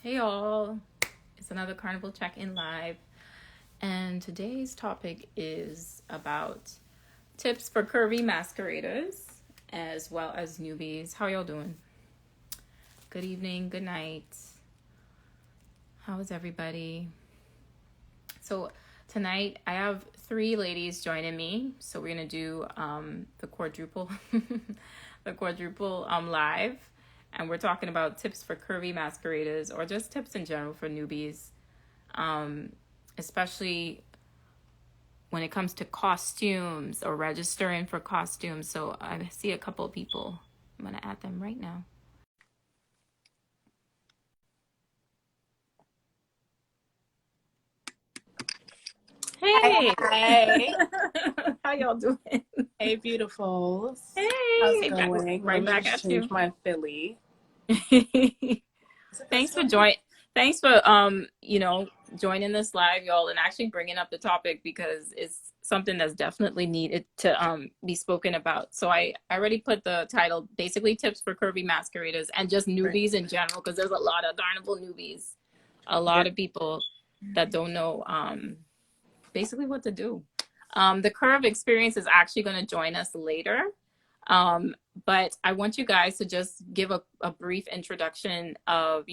Hey all, it's another Carnival check-in live, and today's topic is about tips for curvy masqueraders as well as newbies. How y'all doing? Good evening, good night. How is everybody? So tonight I have three ladies joining me, so we're gonna do the quadruple, the quadruple live, and we're talking about tips for curvy masqueraders or just tips in general for newbies. Especially when it comes to costumes or registering for costumes. So I see a couple of people. I'm going to add them right now. Hey! Hi. How y'all doing? Hey, beautifuls. Hey! How's it going? Right Let me back just at change you. my Philly. Thanks for joining. Thanks for joining this live, y'all, and actually bringing up the topic because it's something that's definitely needed to be spoken about. So I already put the title, basically tips for curvy masqueraders and just newbies in general, because there's a lot of Carnival newbies, a lot of people that don't know basically what to do. The Curve experience is actually going to join us later. But I want you guys to just give a brief introduction of,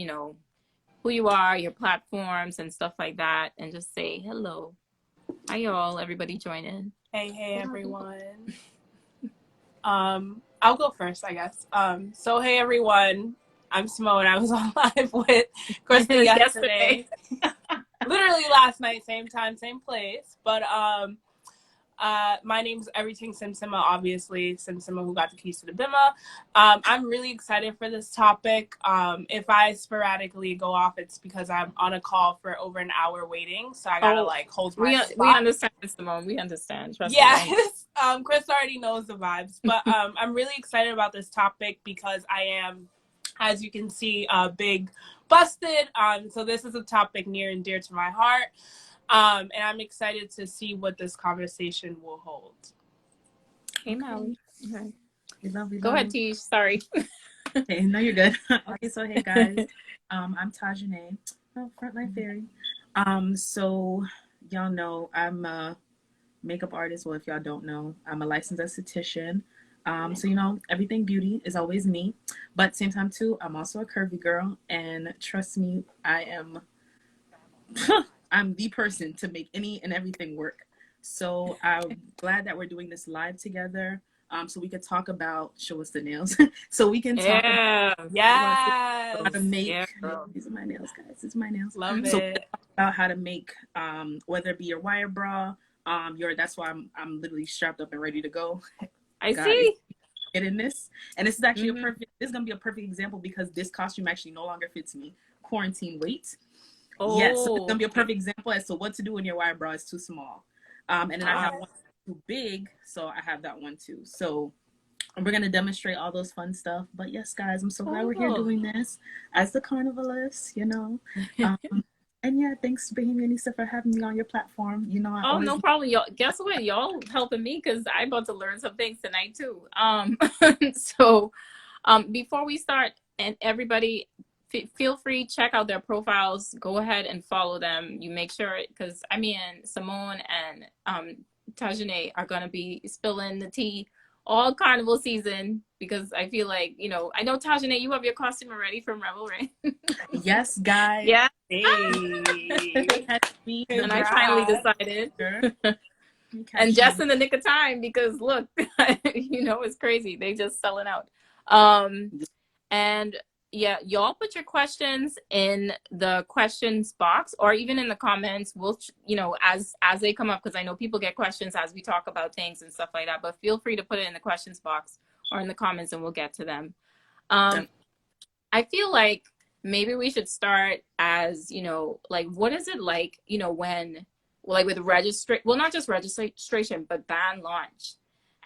who you are, your platforms and stuff like that, and just say hello. Hi, y'all. Everybody join in. Hey, everyone. I'll go first, I guess. So hey, everyone. I'm Simone. I was on live with Krista yesterday. Literally last night, same time, same place. But my name's Everything Simsima, obviously. Simsima, who got the keys to the Bima. I'm really excited for this topic. If I sporadically go off, it's because I'm on a call for over an hour waiting. So I gotta hold my spot. We understand, Simone. We understand. Trust me. Chris already knows the vibes. But I'm really excited about this topic because I am, as you can see, big busted. So this is a topic near and dear to my heart. And I'm excited to see what this conversation will hold. Hey, Molly. Okay. We love. Go ahead, Tish. Sorry. Hey, no, you're good. Okay, so hey guys, I'm Tajane, Frontline Fairy. So y'all know I'm a makeup artist. Well, if y'all don't know, I'm a licensed esthetician. So everything beauty is always me, but at the same time too, I'm also a curvy girl, and trust me, I am. I'm the person to make any and everything work. So I'm glad that we're doing this live together. So we could talk about, show us the nails. So we can talk about how to make, these are my nails, guys. These are my nails. Love so it. About how to make, whether it be your wire bra, that's why I'm literally strapped up and ready to go. I see. Get in this. And this is actually this is going to be a perfect example because this costume actually no longer fits me. Quarantine weight. Oh, yes, so it's gonna be a perfect example as to what to do when your wire bra is too small. And then I have one too big, so I have that one too. So we're gonna demonstrate all those fun stuff. But yes, guys, I'm so glad we're here doing this as the carnivalists, And yeah, thanks Bohemian Anissa for having me on your platform. No problem. Y'all, guess what? Y'all helping me because I'm about to learn some things tonight too. So before we start, and everybody feel free, check out their profiles, go ahead and follow them. You make sure, because Simone and Tajane are going to be spilling the tea all carnival season, because I feel like, I know Tajane, you have your costume already from Revel, right? Yes, guys. Yeah. Hey. And I finally decided. And just in the nick of time, because look, it's crazy. They just selling out. And yeah, y'all put your questions in the questions box or even in the comments. We'll, as they come up, because I know people get questions as we talk about things and stuff like that, but feel free to put it in the questions box or in the comments and we'll get to them. I feel like maybe we should start as, what is it like, when, with not just registration, but band launch.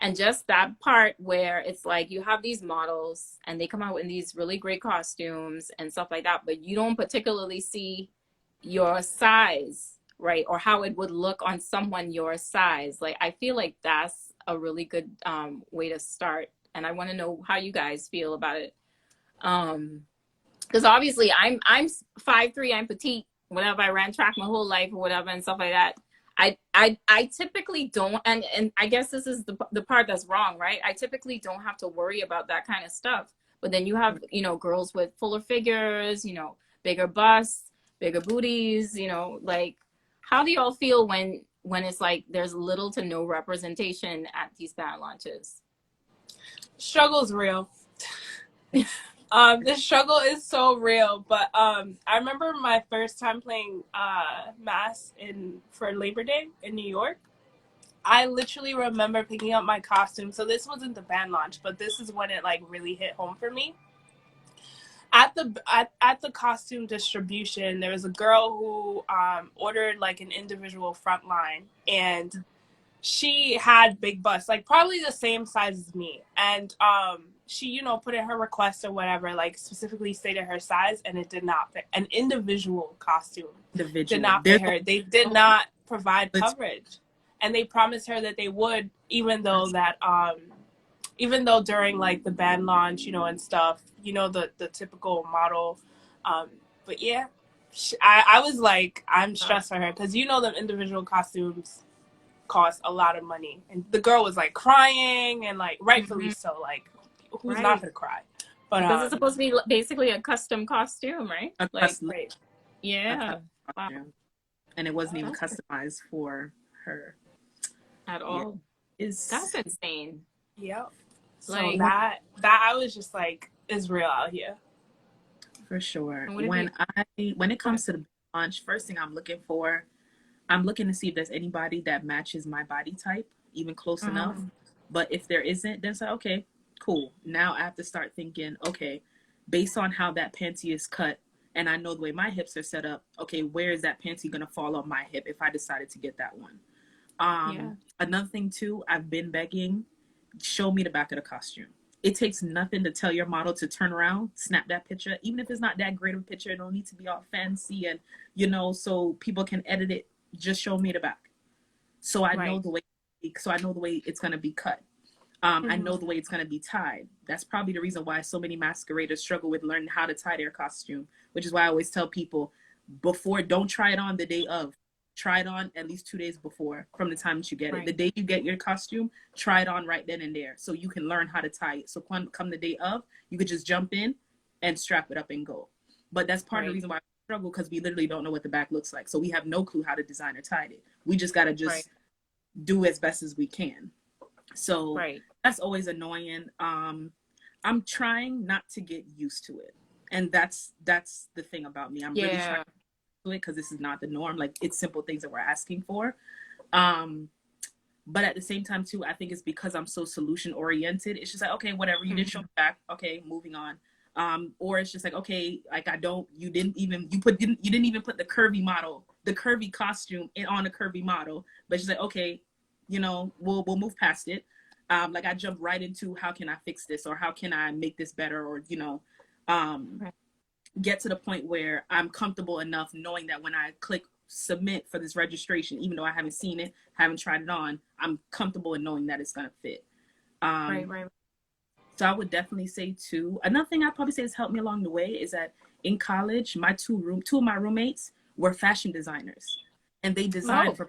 And just that part where it's like you have these models and they come out in these really great costumes and stuff like that, but you don't particularly see your size, right? Or how it would look on someone your size. Like, I feel like that's a really good way to start. And I want to know how you guys feel about it. because obviously I'm 5'3", I'm petite, whatever. I ran track my whole life or whatever and stuff like that. I typically don't, and I guess this is the part that's wrong, right? I typically don't have to worry about that kind of stuff. But then you have, you know, girls with fuller figures, you know, bigger busts, bigger booties, you know, like, how do y'all feel when it's like there's little to no representation at these band launches? Struggle's real. The struggle is so real, but I remember my first time playing mass for Labor Day in New York. I literally remember picking up my costume. So this wasn't the band launch, but this is when it like really hit home for me. At the costume distribution, there was a girl who ordered like an individual Frontline, and she had big busts, like probably the same size as me, and she, you know, put in her request or whatever, like specifically stated her size, and it did not fit. An individual costume did not fit her. They did not provide coverage, and they promised her that they would, even though during like the band launch, you know, and stuff, you know, the typical model. But yeah, I was like, I'm stressed for her, because you know them individual costumes cost a lot of money, and the girl was like crying, and like rightfully so, like who's not gonna cry? But because it's supposed to be basically a custom costume, right? Like, yeah. Wow. And it wasn't even customized for her at all. That's insane. Yep. So like that I was just like, is real out here. For sure. When it comes to the launch, first thing I'm looking to see if there's anybody that matches my body type, even close enough. But if there isn't, then it's like, okay, cool. Now I have to start thinking, okay, based on how that panty is cut, and I know the way my hips are set up, okay, where is that panty going to fall on my hip if I decided to get that one? Another thing too, I've been begging, show me the back of the costume. It takes nothing to tell your model to turn around, snap that picture. Even if it's not that great of a picture, it don't need to be all fancy and, you know, so people can edit it. Just show me the back. So I know the way it's going to be cut. I know the way it's going to be tied. That's probably the reason why so many masqueraders struggle with learning how to tie their costume, which is why I always tell people don't try it on the day of. Try it on at least 2 days before from the time that you get it. The day you get your costume, try it on right then and there so you come the day of, you could just jump in and strap it up and go. But that's part of the reason why I struggle, because we literally don't know what the back looks like. So we have no clue how the designer tied it. We just got to do as best as we can. So that's always annoying. I'm trying not to get used to it. And that's the thing about me. I'm really trying to it, because this is not the norm. Like, it's simple things that we're asking for. But at the same time too, I think it's because I'm so solution oriented. It's just like, okay, whatever, you didn't show me back, okay, moving on. Or it's just like, okay, like you didn't even put the curvy costume on a curvy model, but she's like, okay, you know, we'll move past it. Like, I jumped right into, how can I fix this, or how can I make this better, or, you know, get to the point where I'm comfortable enough knowing that when I click submit for this registration, even though I haven't seen it, haven't tried it on, I'm comfortable in knowing that it's going to fit. So I would definitely say too, another thing I'd probably say has helped me along the way is that in college, my two of my roommates were fashion designers, and they designed for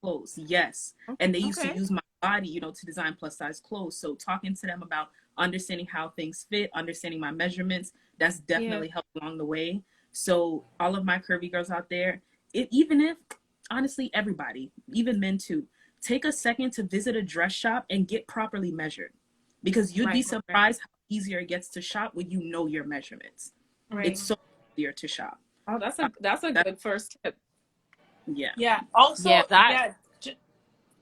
clothes. Yes. And they used to use my body, you know, to design plus size clothes. So talking to them about understanding how things fit, understanding my measurements, that's definitely helped along the way. So all of my curvy girls out there, even if, honestly, everybody, even men too, take a second to visit a dress shop and get properly measured, because you'd be surprised how easier it gets to shop when you know your measurements. It's so easier to shop. Oh, that's a good first tip. Yeah. Also,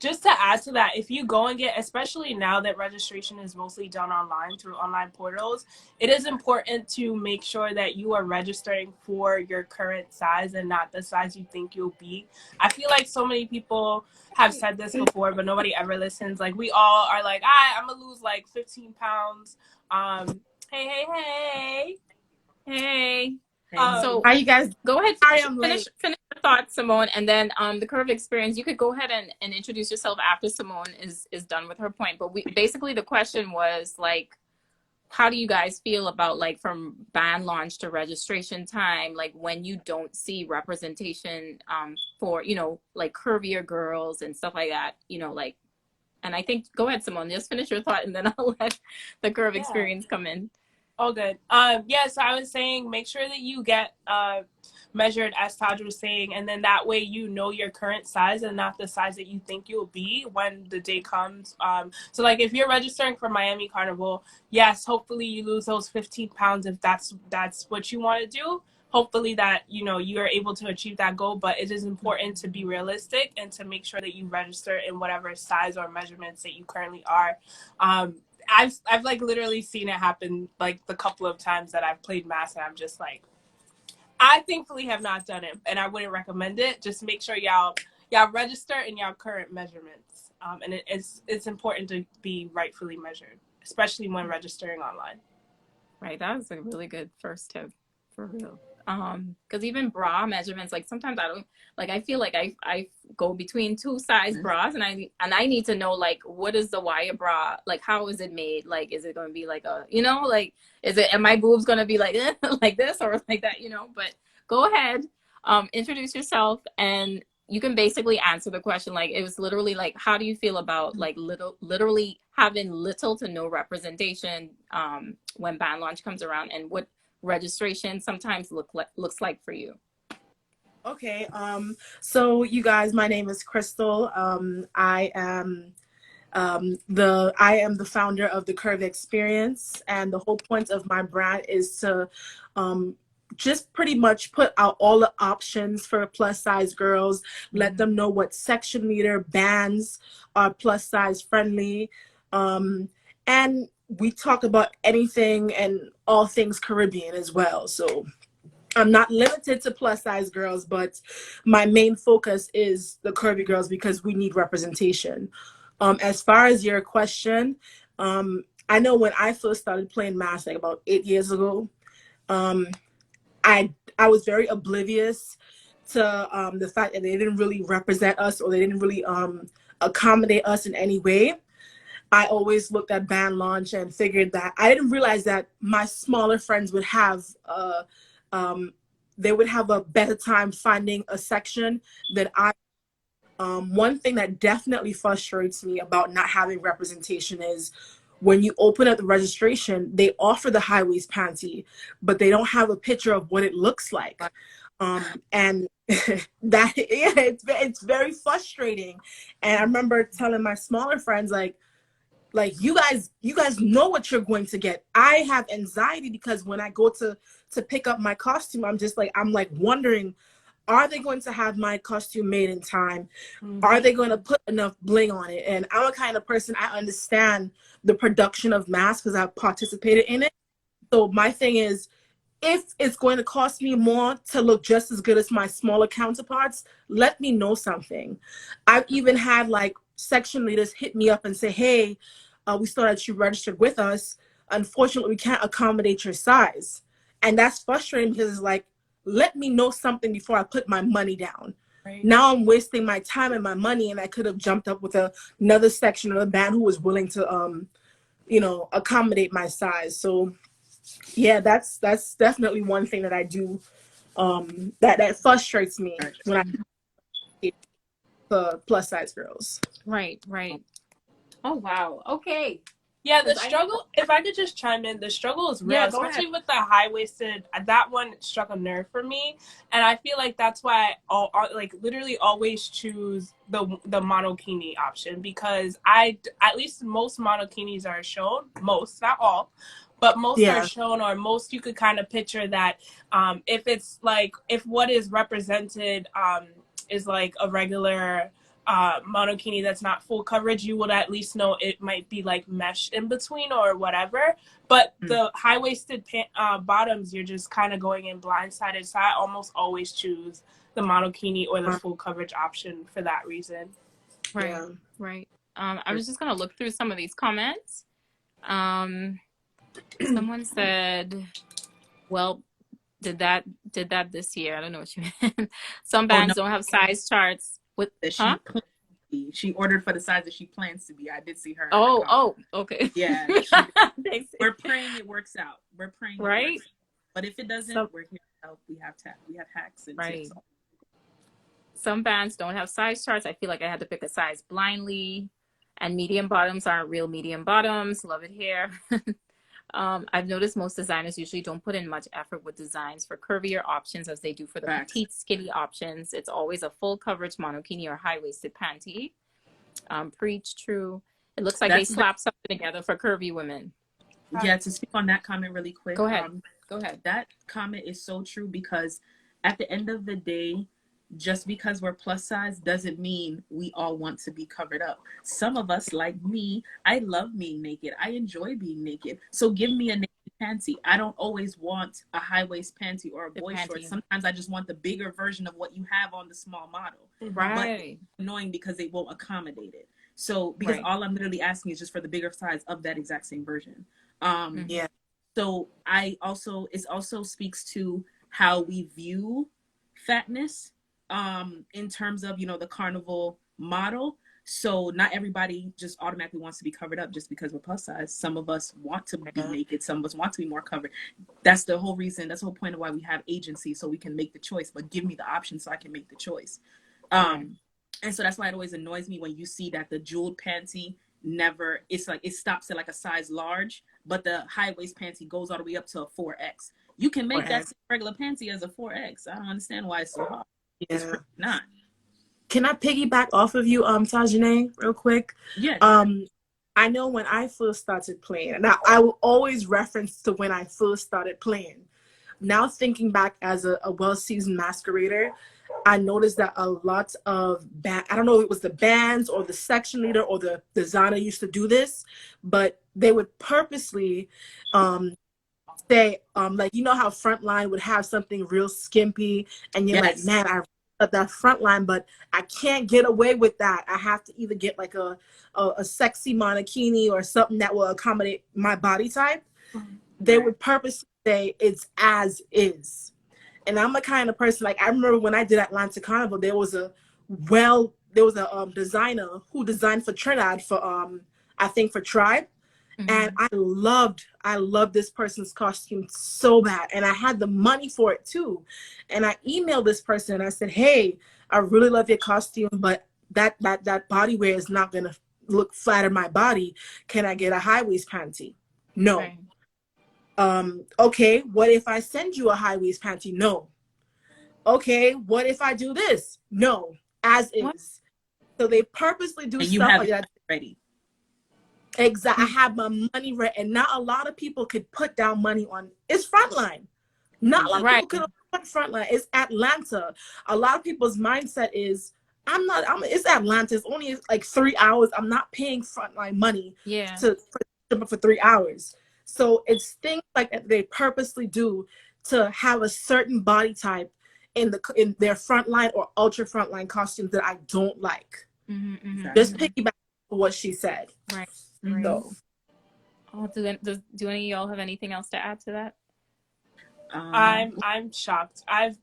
just to add to that, if you go and get, especially now that registration is mostly done online through online portals, it is important to make sure that you are registering for your current size and not the size you think you'll be. I feel like so many people have said this before, but nobody ever listens. Like, we all are like, I'm gonna lose like 15 pounds. Hey. So how you guys go ahead, finish the thought, Simone, and then the Curve experience, you could go ahead and introduce yourself after Simone is done with her point. But basically the question was like, how do you guys feel about like from band launch to registration time, like when you don't see representation for, you know, like curvier girls and stuff like that, you know, like, and I think, go ahead, Simone, just finish your thought and then I'll let the curve experience come in. All good. Yeah, so I was saying make sure that you get measured, as Taj was saying, and then that way you know your current size and not the size that you think you'll be when the day comes. So like if you're registering for Miami Carnival, yes, hopefully you lose those 15 pounds if that's what you want to do. Hopefully that, you know, you are able to achieve that goal, but it is important to be realistic and to make sure that you register in whatever size or measurements that you currently are. I've like literally seen it happen like the couple of times that I've played mass, and I'm just like, I thankfully have not done it, and I wouldn't recommend it. Just make sure y'all register in y'all current measurements, and it's important to be rightfully measured, especially when registering online. Right, that was a really good first tip, for real. Because even bra measurements, like sometimes I don't, like I feel like I go between two size bras, and I need to know like what is the wire bra, like how is it made, like is it going to be like a, you know, like am my boobs going to be like like this or like that, you know? But go ahead, introduce yourself, and you can basically answer the question. Like it was literally like, how do you feel about like literally having little to no representation when band launch comes around, and what registration sometimes looks like for you? Okay, so you guys, my name is Crystal. I am the founder of the Curvy Experience, and the whole point of my brand is to just pretty much put out all the options for plus size girls, let them know what section leader bands are plus size friendly, and we talk about anything and all things Caribbean as well. So I'm not limited to plus size girls, but my main focus is the curvy girls because we need representation. As far as your question, I know when I first started playing mass, like about 8 years ago, I was very oblivious to the fact that they didn't really represent us, or they didn't really accommodate us in any way. I always looked at band launch and figured that I didn't realize that my smaller friends would have they would have a better time finding a section than I. One thing that definitely frustrates me about not having representation is when you open up the registration, they offer the high waist panty, but they don't have a picture of what it looks like. And that it's very frustrating. And I remember telling my smaller friends like you guys know what you're going to get. I have anxiety because when I go to pick up my costume, I'm wondering, are they going to have my costume made in time? Are they going to put enough bling on it? And I'm a kind of person, I understand the production of masks because I've participated in it. So my thing is, if it's going to cost me more to look just as good as my smaller counterparts, let me know something. I've even had like section leaders hit me up and say, hey, we saw that you registered with us. Unfortunately, we can't accommodate your size. And that's frustrating because it's like, let me know something before I put my money down. Right. Now I'm wasting my time and my money, and I could have jumped up with another section of the band who was willing to, accommodate my size. So yeah, that's definitely one thing that I do that frustrates me when I the plus size girls. Right. Oh wow. Okay. Yeah, the struggle, if I could just chime in, the struggle is real, especially with the high-waisted. That one struck a nerve for me, and I feel like that's why I literally always choose the monokini option, because at least most monokinis are shown, most, not all, but most are shown, or most you could kind of picture that if what is represented is like a regular monokini that's not full coverage, you would at least know it might be like mesh in between or whatever. But the high-waisted bottoms, you're just kind of going in blindsided. So I almost always choose the monokini or the full coverage option for that reason. Right. I was just gonna look through some of these comments. Someone said, well, did that this year. I don't know what you meant. Some bands don't have size charts with be. She ordered for the size that she plans to be. I did see her. Okay. Yeah. We're praying it works out. We're praying it right. works out. But if it doesn't, we're here to help. We have hacks and tips. Some bands don't have size charts. I feel like I had to pick a size blindly. And medium bottoms aren't real medium bottoms. Love it here. I've noticed most designers usually don't put in much effort with designs for curvier options as they do for the petite, skinny options. It's always a full coverage monokini or high-waisted panty. Preach true. It looks like they slap something together for curvy women. Yeah, to speak on that comment really quick. Go ahead. Go ahead. That comment is so true because at the end of the day, just because we're plus size doesn't mean we all want to be covered up. Some of us, like me, I love being naked. I enjoy being naked. So give me a naked panty. I don't always want a high waist panty or a boy short. Sometimes I just want the bigger version of what you have on the small model. Right. But it's annoying because they won't accommodate it. So because all I'm literally asking is just for the bigger size of that exact same version. Yeah. So it also speaks to how we view fatness. In terms of, the Carnival model. So not everybody just automatically wants to be covered up just because we're plus size. Some of us want to be naked. Some of us want to be more covered. That's the whole reason. That's the whole point of why we have agency, so we can make the choice. But give me the option so I can make the choice. And so that's why it always annoys me when you see that the jeweled panty it's like it stops at like a size large, but the high waist panty goes all the way up to a 4X. You can make that regular panty as a 4X. I don't understand why it's so hard. It's really not. Can I piggyback off of you, Tajane, real quick? Yeah. I know when I first started playing, and I will always reference to when I first started playing. Now thinking back as a well-seasoned masquerader, I noticed that a lot of I don't know if it was the bands or the section leader or the designer used to do this, but they would purposely say, like, how Frontline would have something real skimpy, and you're like, man, I love that Frontline, but I can't get away with that. I have to either get like a sexy monokini or something that will accommodate my body type. They would purposely say it's as is. And I'm a kind of person, like, I remember when I did Atlanta Carnival, there was a designer who designed for Trinidad for I think for Tribe. And I loved this person's costume so bad. And I had the money for it too. And I emailed this person and I said, hey, I really love your costume, but that bodywear is not going to look flatter my body. Can I get a high waist panty? No. Right. Okay, what if I send you a high waist panty? No. Okay, what if I do this? No. As is. What? So they purposely do stuff like that. Ready. Exactly. I have my money ready, and not a lot of people could put down money on. It's Frontline. Not a lot of people could put Frontline. It's Atlanta. A lot of people's mindset is, it's Atlanta. It's only like 3 hours. I'm not paying Frontline money for 3 hours. So it's things like that they purposely do to have a certain body type in their Frontline or ultra Frontline costumes that I don't like. Just piggyback on what she said. Right. So, do any of y'all have anything else to add to that? I'm shocked. I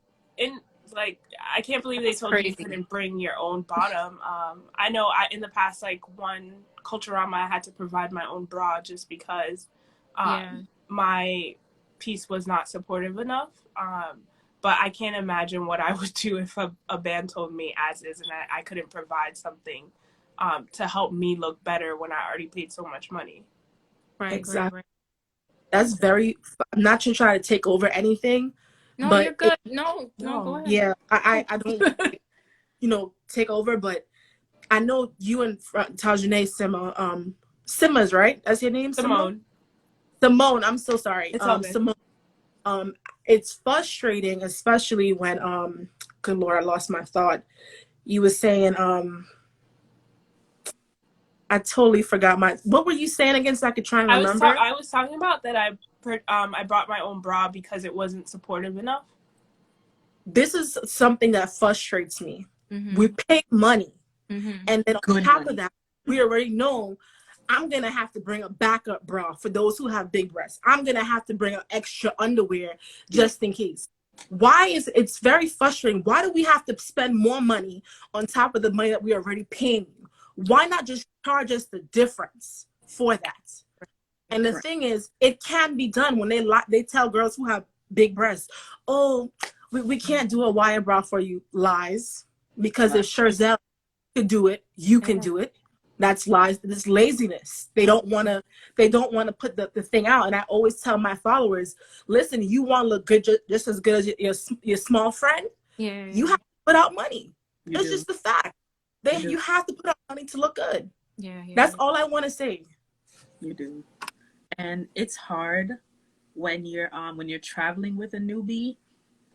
can't believe they told you couldn't bring your own bottom. I know in the past, like one Culturama, I had to provide my own bra just because my piece was not supportive enough. But I can't imagine what I would do if a band told me as is and I couldn't provide something to help me look better when I already paid so much money. Right. Exactly. Right. That's very, I'm not to try to take over anything. No, but you're good. No, go ahead. Yeah, I don't, take over, but I know you and Tajane Simmons, right? That's your name? Simone, I'm so sorry. It's okay. Simone, it's frustrating, especially when, good Lord, I lost my thought. You were saying, I totally forgot what were you saying again so I could try and remember? I was talking about that I brought my own bra because it wasn't supportive enough. This is something that frustrates me. We pay money. And then on top of that, we already know I'm going to have to bring a backup bra for those who have big breasts. I'm going to have to bring an extra underwear just in case. It's very frustrating. Why do we have to spend more money on top of the money that we already paying? why not just charge us the difference for that? And the thing is, it can be done when they tell girls who have big breasts, oh, we can't do a wire bra for you. Lies. Because if Sherzelle could do it, you can do it. That's lies. This laziness. They don't want to put the thing out. And I always tell my followers, listen, you want to look good just as good as your small friend. Yeah. You have to put out money. That's just the fact. You have to put out money to look good. Yeah. That's all I want to say. You do. And it's hard when you're traveling with a newbie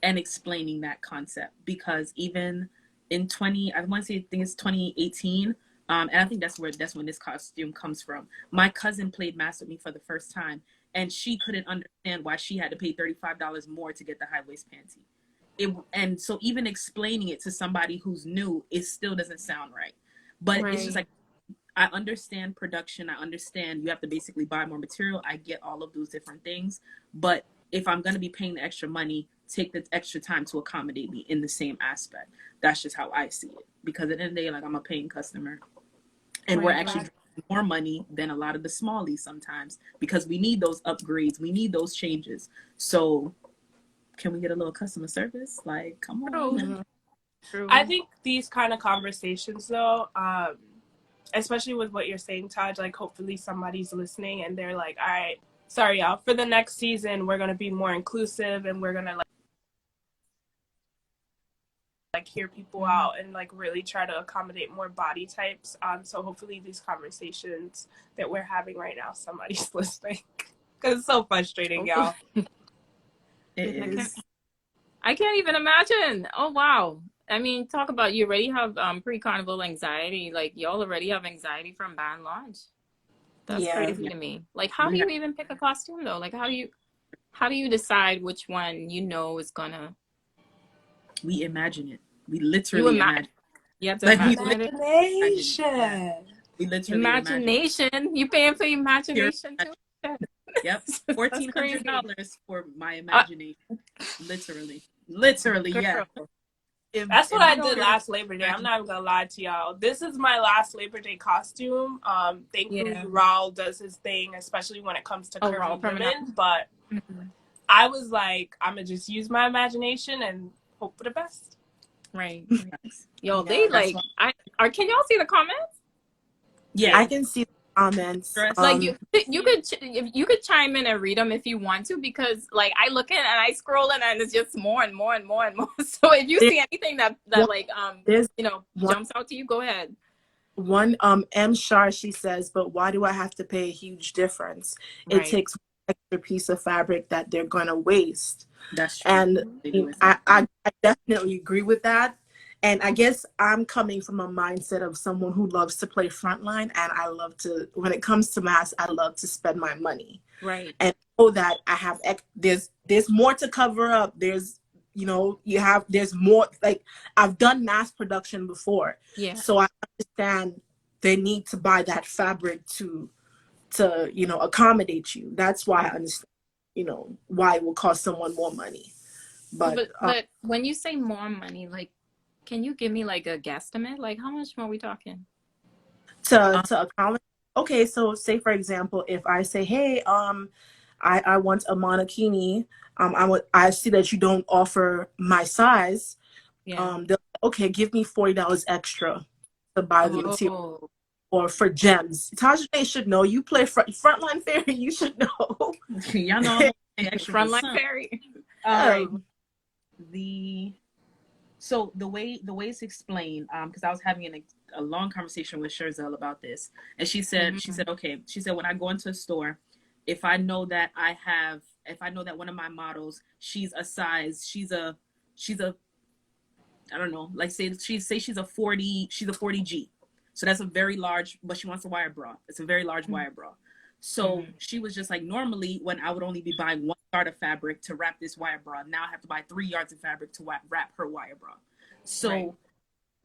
and explaining that concept, because even in I think it's 2018, and I think that's when this costume comes from. My cousin played mass with me for the first time, and she couldn't understand why she had to pay $35 more to get the high waist panty. And so even explaining it to somebody who's new, it still doesn't sound right. But it's just like, I understand production. I understand you have to basically buy more material. I get all of those different things. But if I'm going to be paying the extra money, take the extra time to accommodate me in the same aspect. That's just how I see it. Because at the end of the day, like, I'm a paying customer. And we're actually more money than a lot of the smallies sometimes, because we need those upgrades. We need those changes. So can we get a little customer service? Like, come on. True. I think these kind of conversations, though, especially with what you're saying, Taj, like, hopefully somebody's listening and they're like, all right, sorry, y'all, for the next season, we're going to be more inclusive and we're going to, like hear people out and, like, really try to accommodate more body types. So hopefully these conversations that we're having right now, somebody's listening. Because it's so frustrating, y'all. It is. I can't even imagine. Oh, wow. I mean, talk about, you already have pre-carnival anxiety. Like, y'all already have anxiety from band launch. That's crazy to me. Like, how do you even pick a costume, though? Like, how do you decide which one is gonna? We imagine it. We literally imagine. You have to like, imagination. We literally imagination. You paying for imagination too? Yep, $1,400 for my imagination. Literally, yeah. That's what I did last Labor Day. I'm not even gonna lie to y'all. This is my last Labor Day costume. Thankfully, Raul does his thing, especially when it comes to curvy women. But I was like, I'm gonna just use my imagination and hope for the best. Right. Yo, they like. Can y'all see the comments? Yeah, I can see the comments. Like you could chime in and read them if you want to, because like I look in and I scroll in and it's just more and more and more and more. So if you see anything that jumps out to you, go ahead. One M Shar, she says, but why do I have to pay a huge difference? It takes an extra piece of fabric that they're gonna waste. That's true. And I definitely agree with that. And I guess I'm coming from a mindset of someone who loves to play frontline, and I love to, when it comes to mass, I love to spend my money. Right. And know that I have, there's more to cover up. There's, there's more, like, I've done mass production before. Yeah. So I understand they need to buy that fabric to accommodate you. That's why I understand, why it will cost someone more money. But when you say more money, like, can you give me like a guesstimate? Like, how much more are we talking? To accommodate. Okay, so say for example, if I say, hey, I want a monokini. I see that you don't offer my size. Yeah. Okay, give me $40 extra to buy the material. Or for gems. Tajane should know. You play Frontline Fairy. You should know. Y'all know Frontline Fairy. So the way it's explained, because I was having a long conversation with Sherzelle about this, and she said, when I go into a store, if I know that one of my models, she's a I don't know, like say she's a 40G. So that's a very large, but she wants a wire bra. It's a very large wire bra. So she was just like, normally when I would only be buying 1 yard of fabric to wrap this wire bra, now I have to buy 3 yards of fabric to wrap her wire bra. So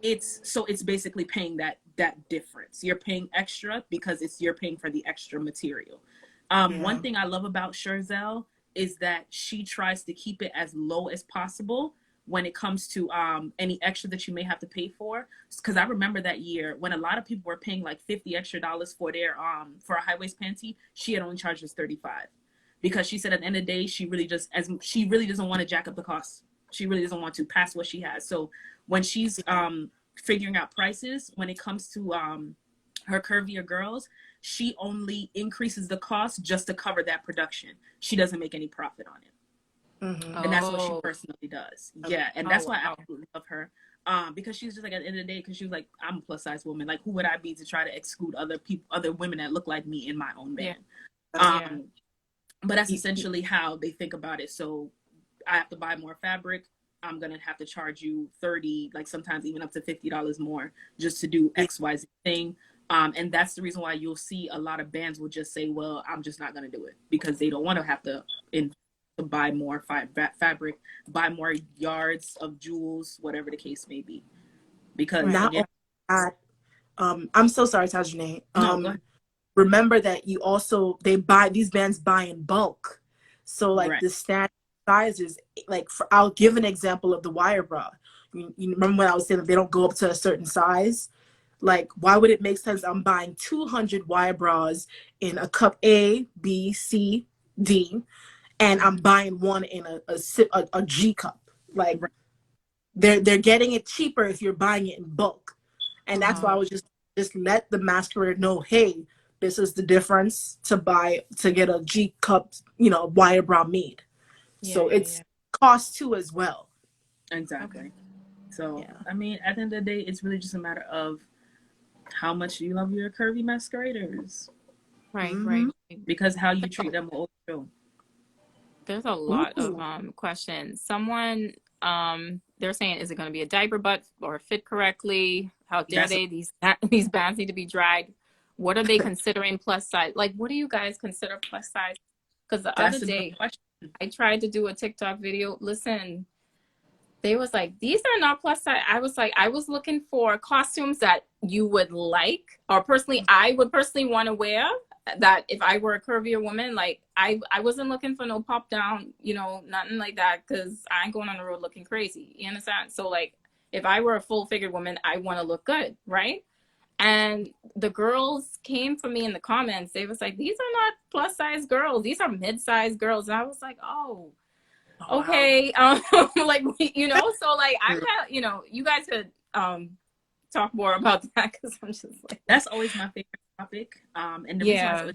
it's basically paying that difference. You're paying extra because you're paying for the extra material. One thing I love about Sherzelle is that she tries to keep it as low as possible when it comes to any extra that you may have to pay for. Because I remember that year when a lot of people were paying like $50 extra for their for a high waist panty. She had only charged us $35, because she said at the end of the day she really doesn't want to jack up the cost. She really doesn't want to pass what she has. So when she's figuring out prices when it comes to her curvier girls, she only increases the cost just to cover that production. She doesn't make any profit on it. And that's what she personally does. Yeah, and that's why I absolutely love her. Because she's just like, at the end of the day, because she was like, I'm a plus size woman. Like, who would I be to try to exclude other people, other women that look like me in my own band? But that's essentially how they think about it. So I have to buy more fabric. I'm gonna have to charge you $30, like sometimes even up to $50 more just to do XYZ thing. And that's the reason why you'll see a lot of bands will just say, well, I'm just not gonna do it, because they don't want to have to buy more fabric, buy more yards of jewels, whatever the case may be. Because not only that, I'm so sorry, Tajane. No, remember that these bands buy in bulk. So like the standard sizes, like I'll give an example of the wire bra. You remember when I was saying that they don't go up to a certain size? Like, why would it make sense? I'm buying 200 wire bras in a cup A, B, C, D, and I'm buying one in a G cup. Like, they're getting it cheaper if you're buying it in bulk. And that's why I was just let the masquerader know, hey, this is the difference to get a G cup, wire bra made. So it's cost too as well. Exactly. Okay. So I mean, at the end of the day, it's really just a matter of how much you love your curvy masqueraders. Right. Because how you treat them will show. There's a lot of questions. Someone they're saying, is it going to be a diaper butt or fit correctly? How dare they? These bands need to be dried. What are they considering plus size? Like, what do you guys consider plus size? Because the other day I tried to do a TikTok video. Listen, they was like, these are not plus size. I was like, I was looking for costumes that you would like, or I would personally want to wear, that if I were a curvier woman, like I wasn't looking for no pop down, nothing like that, because I ain't going on the road looking crazy. You understand? So like, if I were a full figured woman, I want to look good, right? And the girls came for me in the comments. They was like, these are not plus size girls. These are mid-sized girls. And I was like, oh, okay. Wow. Like, so like, I'm not, you guys could talk more about that, because I'm just like. That's always my favorite topic. And the reason why it's always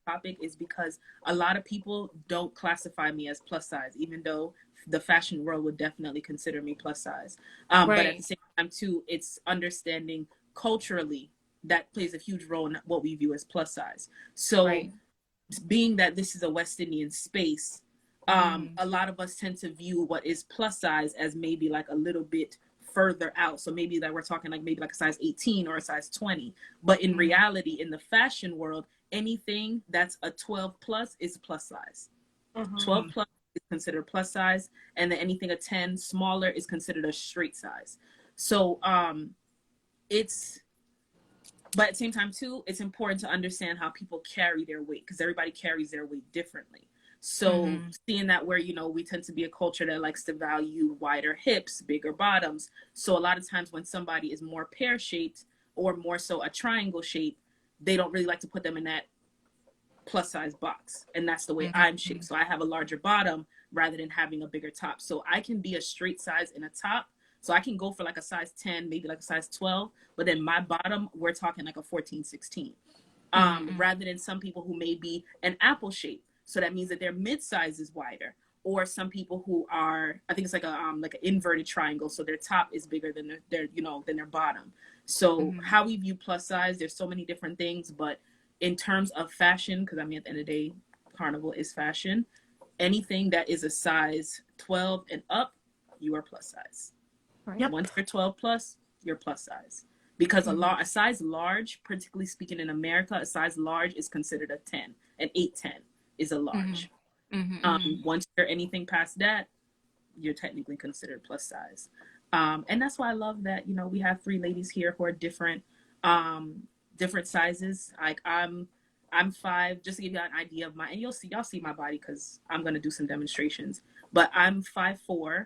my topic is because a lot of people don't classify me as plus size, even though the fashion world would definitely consider me plus size. But at the same time too, it's understanding culturally that plays a huge role in what we view as plus size. So being that this is a West Indian space, a lot of us tend to view what is plus size as maybe like a little bit further out. So maybe that we're talking like maybe like a size 18 or a size 20. But in reality, in the fashion world, anything that's a 12 plus is plus size. 12 plus is considered plus size, and then anything a 10 smaller is considered a straight size. So but at the same time too, it's important to understand how people carry their weight, because everybody carries their weight differently. So seeing that where, we tend to be a culture that likes to value wider hips, bigger bottoms. So a lot of times when somebody is more pear-shaped or more so a triangle shape, they don't really like to put them in that plus size box. And that's the way I'm shaped. So I have a larger bottom rather than having a bigger top. So I can be a straight size in a top. So I can go for like a size 10, maybe like a size 12, but then my bottom, we're talking like a 14, 16. Rather than some people who may be an apple shape. So that means that their mid-size is wider. Or some people who are, I think it's like an inverted triangle. So their top is bigger than their bottom. So how we view plus size, there's so many different things, but in terms of fashion, because at the end of the day, Carnival is fashion. Anything that is a size 12 and up, you are plus size. Right. Once you're 12 plus, you're plus size. Because a size large, particularly speaking in America, a size large is considered a 10. An 8-10 is a large. Once you're anything past that, you're technically considered plus size. And that's why I love that, we have 3 ladies here who are different sizes. Like I'm 5, just to give you an idea of y'all see my body, because I'm going to do some demonstrations, but I'm 5'4".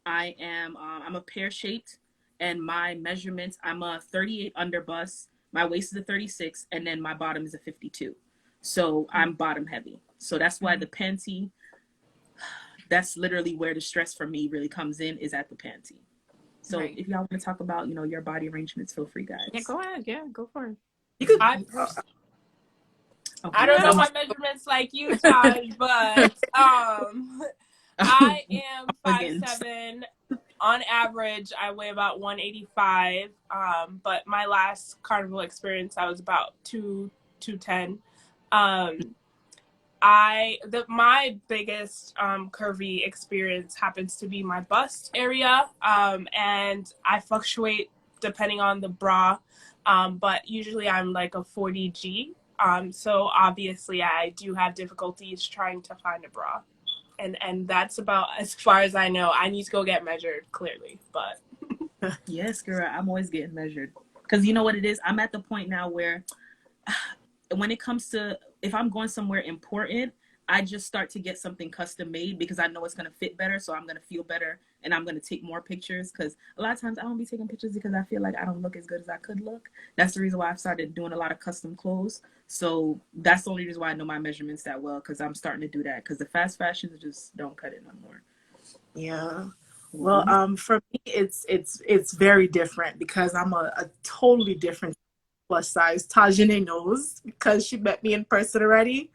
I'm a pear shaped, and my measurements, I'm a 38 under bust, my waist is a 36, and then my bottom is a 52. So I'm bottom heavy. So that's why the panty, that's literally where the stress for me really comes in, is at the panty. So if y'all want to talk about, your body arrangements, feel free, guys. Yeah, go ahead. Yeah, go for it. You could. I don't know my measurements like you, Taj, but I am 5'7". On average, I weigh about 185. But my last Carnival experience, I was about 210. My biggest curvy experience happens to be my bust area, and I fluctuate depending on the bra, but usually I'm like a 40G. So obviously I do have difficulties trying to find a bra. And that's about as far as I know. I need to go get measured, clearly, but. Yes, girl, I'm always getting measured. Because you know what it is? I'm at the point now where when it comes to, if I'm going somewhere important, I just start to get something custom made because I know it's going to fit better. So I'm going to feel better and I'm going to take more pictures, because a lot of times I don't be taking pictures because I feel like I don't look as good as I could look. That's the reason why I've started doing a lot of custom clothes. So that's the only reason why I know my measurements that well, because I'm starting to do that, because the fast fashions just don't cut it no more. Yeah. Well, for me, it's very different because I'm a totally different plus size. Tajane knows because she met me in person already,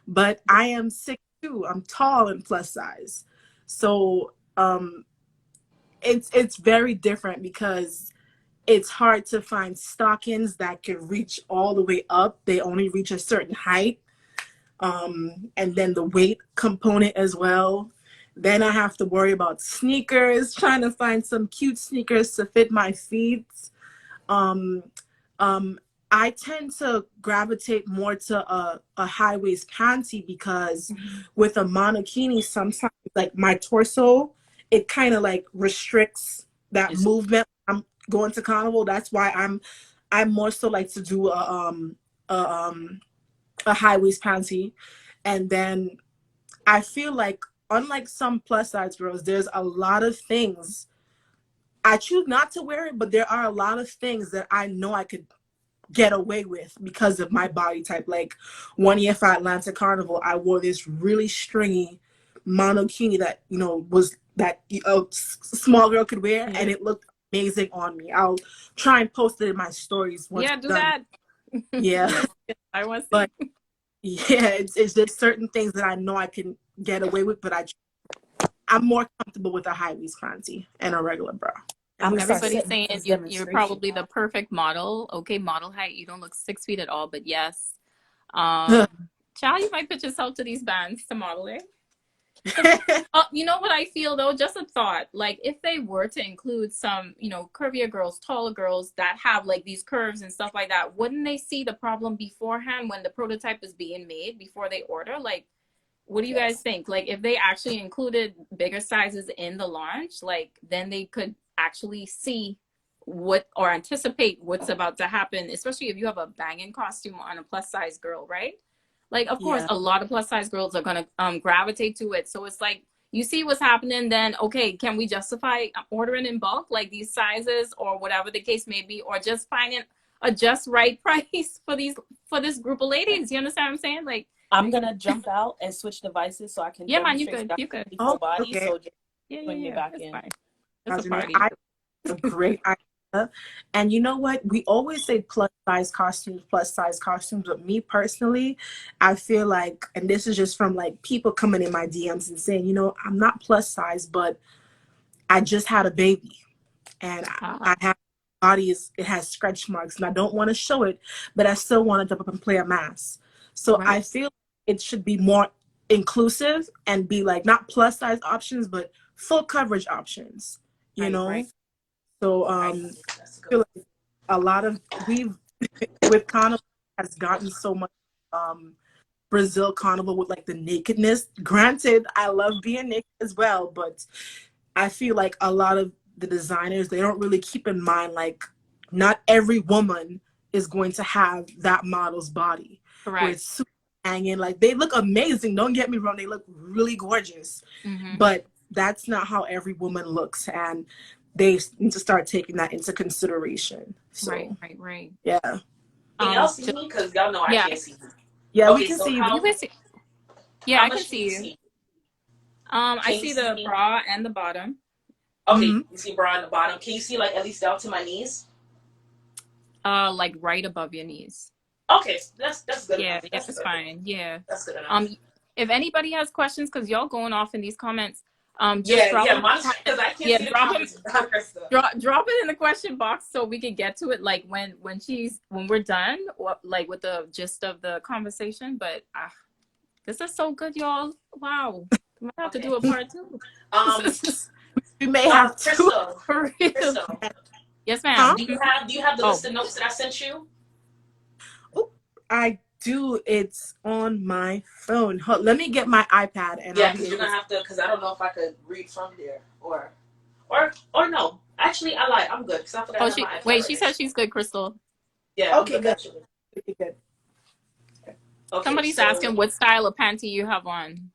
but I am 6'2". I'm tall and plus size. So it's very different because it's hard to find stockings that can reach all the way up. They only reach a certain height. And then the weight component as well. Then I have to worry about sneakers, trying to find some cute sneakers to fit my feet. I tend to gravitate more to a high waist panty because with a monokini, sometimes like my torso, it kind of like restricts that movement. I'm going to Carnival. That's why I'm more so like to do a high waist panty. And then I feel like, unlike some plus size girls, there's a lot of things. I choose not to wear it, but there are a lot of things that I know I could get away with because of my body type. Like one year for Atlanta Carnival, I wore this really stringy monokini that, was that a small girl could wear, and it looked amazing on me. I'll try and post it in my stories. Yeah, do that. Yeah. I want to. But yeah, it's just certain things that I know I can get away with, but I'm more comfortable with a high waist panty and a regular bra. Everybody's saying you're probably the perfect model. Okay, model height. You don't look 6 feet at all, but yes. Child, you might put yourself to these bands to model it. You know what I feel though? Just a thought. Like if they were to include some, curvier girls, taller girls that have like these curves and stuff like that, wouldn't they see the problem beforehand when the prototype is being made before they order? Like, what do you guys think? Like if they actually included bigger sizes in the launch, like then they could actually see what or anticipate what's about to happen, especially if you have a banging costume on a plus size girl, right? Like, of course, a lot of plus size girls are going to gravitate to it. So it's like, you see what's happening, then, okay, can we justify ordering in bulk, like these sizes or whatever the case may be, or just finding a just right price for this group of ladies? You understand what I'm saying? Like, I'm going to jump out and switch devices so I can. Yeah, man, you could. Oh, body, okay. So just bring me back that's in. Fine. It's a party. A great idea. And you know what? We always say plus size costumes, but me personally, I feel like, and this is just from like people coming in my DMs and saying, I'm not plus size, but I just had a baby and I have body it has stretch marks and I don't want to show it, but I still want to jump up and play a mask. So I feel it should be more inclusive and be like not plus size options, but full coverage options, you know? Right. So I feel like a lot of with Carnival has gotten so much Brazil Carnival with like the nakedness. Granted, I love being naked as well, but I feel like a lot of the designers, they don't really keep in mind like not every woman is going to have that model's body. Correct. Where it's super hanging. Like they look amazing. Don't get me wrong, they look really gorgeous. Mm-hmm. But that's not how every woman looks, and they need to start taking that into consideration. So, right. Yeah. Can y'all see me? Because y'all know I can't see you. Yeah, okay, we can so see you. You can see. Yeah, I can see you. See? I see the me? bra and the bottom. Okay, you see bra on the bottom. Can you see like at least down to my knees? Like right above your knees. Okay, that's good. Yeah, enough. that's fine. Yeah. That's good enough. If anybody has questions, because y'all going off in these comments, just drop them. Because I can't see the comments. Drop it in the question box so we can get to it. Like when we're done, or like with the gist of the conversation. But this is so good, y'all. Wow, we might have to do a part 2. We may have Crystal. For real. Crystal. Yes, ma'am. Huh? Do you have the list of notes that I sent you? Oh, I do. It's on my phone. Let me get my iPad and because you're gonna have to. Because I don't know if I could read from there or no. Actually, I lied. I'm good because I forgot. She said she's good, Crystal. Yeah. Okay, good. Good. Okay, somebody's asking what style of panty you have on.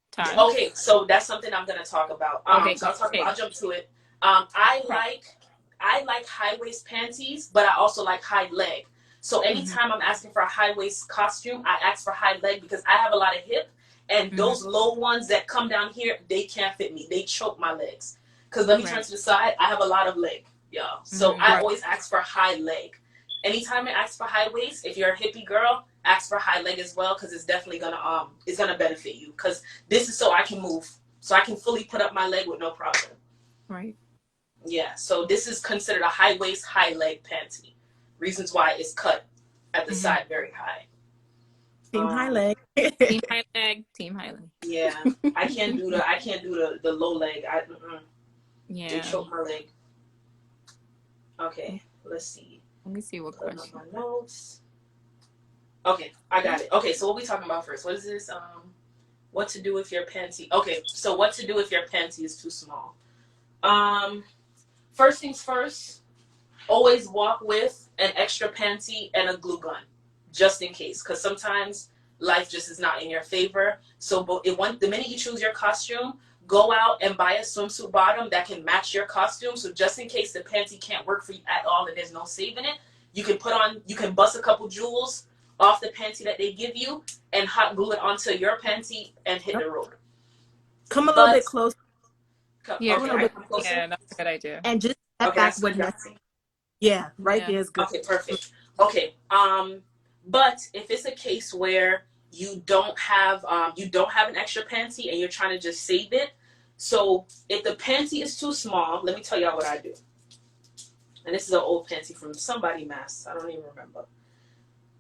Ty. Okay, so that's something I'm gonna talk about. So I'll jump to it. I like high waist panties, but I also like high leg. So anytime I'm asking for a high waist costume, I ask for high leg because I have a lot of hip, and those low ones that come down here, they can't fit me. They choke my legs. Because let me turn to the side, I have a lot of leg, y'all. So I always ask for high leg. Anytime I ask for high waist, if you're a hippie girl, ask for high leg as well, because it's definitely gonna benefit you. Because this is so I can move, so I can fully put up my leg with no problem. Right. Yeah. So this is considered a high waist, high leg panty. Reasons why it's cut at the side very high. Team high leg. Team high leg. Team high leg. Yeah. I can't do the low leg. Yeah. They choke my leg. Okay. Let's see. Let me see what question. My notes. Okay, I got it. Okay, so what are we talking about first? What is this? What to do if your panty? Okay, so what to do if your panty is too small? First things first. Always walk with an extra panty and a glue gun, just in case, because sometimes life just is not in your favor. So, the minute you choose your costume, go out and buy a swimsuit bottom that can match your costume. So just in case the panty can't work for you at all and there's no saving it, you can bust a couple jewels off the panty that they give you and hot glue it onto your panty and hit the road. Come a little bit closer. Yeah, okay, a little bit closer. Yeah, that's a good idea. And just step back when necessary. Yeah, right there is good. Okay, perfect. Okay, but if it's a case where you don't have an extra panty and you're trying to just save it, so if the panty is too small, let me tell y'all what I do. And this is an old panty from somebody mass. I don't even remember.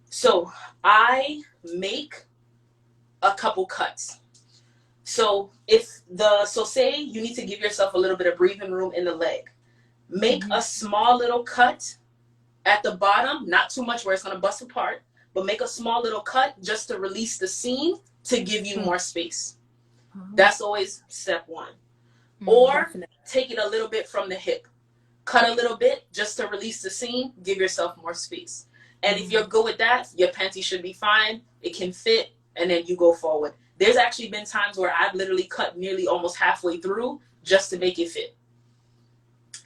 So I make a couple cuts. So say you need to give yourself a little bit of breathing room in the leg. Make a small little cut at the bottom, not too much where it's going to bust apart, but make a small little cut just to release the seam to give you more space. That's always step one. Or take it a little bit from the hip. Cut a little bit just to release the seam, give yourself more space. And if you're good with that, your panty should be fine. It can fit, and then you go forward. There's actually been times where I've literally cut nearly almost halfway through just to make it fit.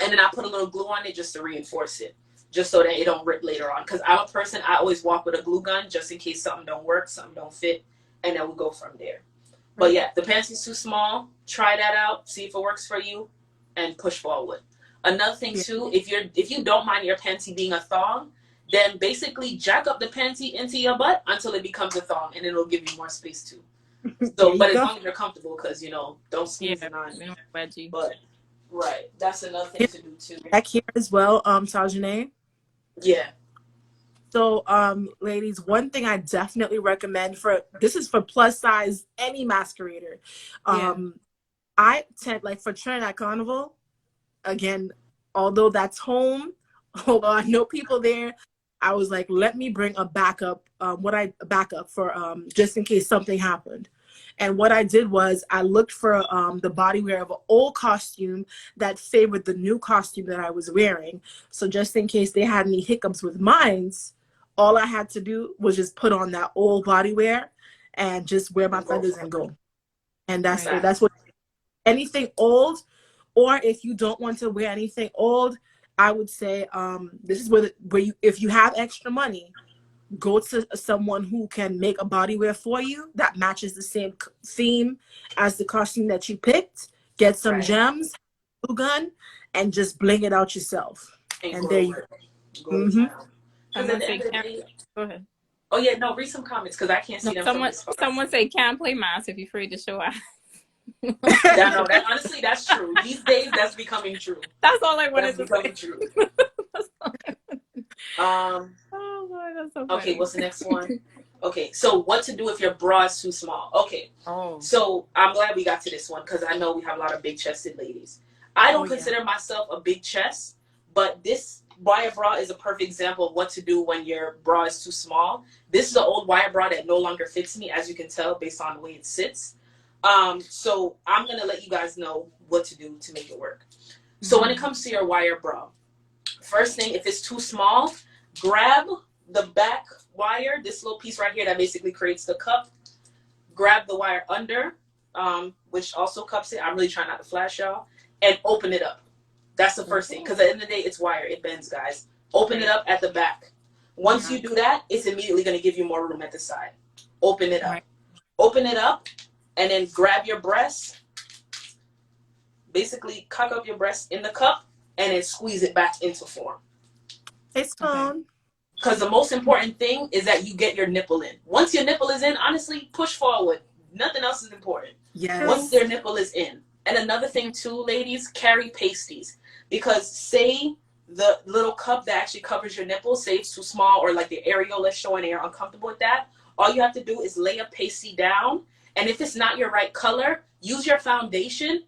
And then I put a little glue on it just to reinforce it, just so that it don't rip later on. Because I'm a person, I always walk with a glue gun just in case something don't work, something don't fit, and then we go from there. But yeah, the panty's too small. Try that out, see if it works for you, and push forward. Another thing too, if you don't mind your panty being a thong, then basically jack up the panty into your butt until it becomes a thong, and it'll give you more space too. So, but as long as you're comfortable, because don't squeeze it on. Wedgie. But right, that's another thing to do too. Back here as well, Tajane. Yeah. So, ladies, one thing I definitely recommend this is for plus size, any masquerader. I tend, like for Trinidad Carnival, again, although that's home, although I know people there, I was like, let me bring a backup, for just in case something happened. And what I did was I looked for the bodywear of an old costume that favored the new costume that I was wearing. So just in case they had any hiccups with mines, all I had to do was just put on that old bodywear and just wear my feathers and go. And that's what. anything old, or if you don't want to wear anything old, I would say this is where you, if you have extra money, go to someone who can make a bodywear for you that matches the same theme as the costume that you picked. Get some gems, glue gun, and just bling it out yourself. And there you go. Mm-hmm. Go ahead. Oh yeah, no, read some comments because I can't see them. Someone say can't play mask if you're afraid to show ass. Honestly, that's true. These days, that's becoming true. That's all I wanted to say. True. Oh boy, that's so funny. Okay, what's the next one? Okay, so what to do if your bra is too small? Okay, so I'm glad we got to this one because I know we have a lot of big-chested ladies. I don't consider myself a big chest, but this wire bra is a perfect example of what to do when your bra is too small. This is an old wire bra that no longer fits me, as you can tell based on the way it sits. So I'm gonna let you guys know what to do to make it work. So when it comes to your wire bra, first thing, if it's too small, grab the back wire, this little piece right here that basically creates the cup. Grab the wire under, which also cups it. I'm really trying not to flash y'all, and open it up. That's the first thing, because at the end of the day, it's wire. It bends, guys. Open it up at the back. Once you do that, it's immediately going to give you more room at the side. Open it up. Open it up, and then grab your breast. Basically, cock up your breast in the cup, and then squeeze it back into form. It's fun. Because the most important thing is that you get your nipple in. Once your nipple is in, honestly, push forward. Nothing else is important. Yes. Once your nipple is in. And another thing, too, ladies, carry pasties. Because say the little cup that actually covers your nipple, say it's too small, or like the areola is showing and you're uncomfortable with that, all you have to do is lay a pasty down. And if it's not your right color, use your foundation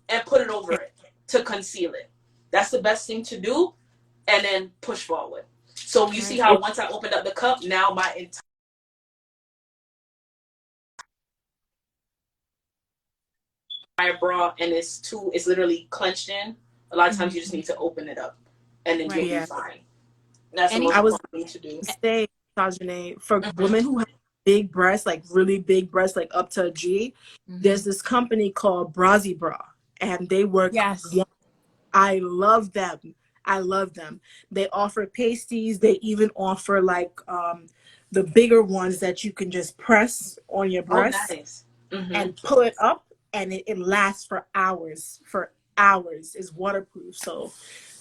and put it over it to conceal it. That's the best thing to do. And then push forward. So you see how once I opened up the cup, now my entire bra, and it's literally clenched in. A lot of times you just need to open it up, and then you'll be fine. That's the most important thing to do. Say, Tajane, for women who have big breasts, like really big breasts, like up to a G, there's this company called Brazzy Bra, and they work. I love them. I love them. They offer pasties. They even offer like the bigger ones that you can just press on your breast and pull it up, and it lasts for hours. For hours. It's waterproof. So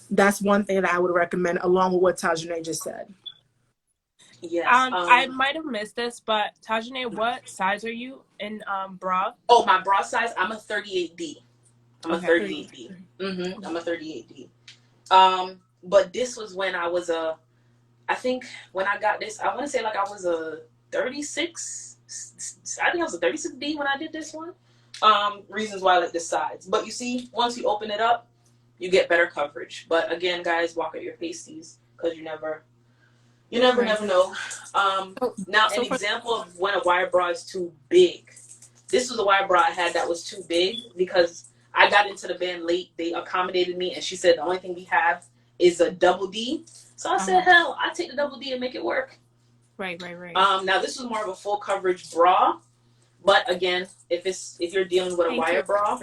that's one thing that I would recommend, along with what Tajane just said. Yes. I might have missed this, but Tajane, what size are you in bra? Oh, my bra size? I'm a 38D. I'm a 38D. I'm a 38D. But this was when I was I think when I got this, I want to say like I was a 36. I think I was a 36D when I did this one. Reasons why I like the sides. But you see, once you open it up, you get better coverage. But again, guys, walk out your pasties because you never know. Now, an example of when a wire bra is too big. This was a wire bra I had that was too big because I got into the band late. They accommodated me, and she said the only thing we have is a double D. So I said, hell, I take the double D and make it work. Right. Now this was more of a full coverage bra, but again, if you're dealing with a wire bra,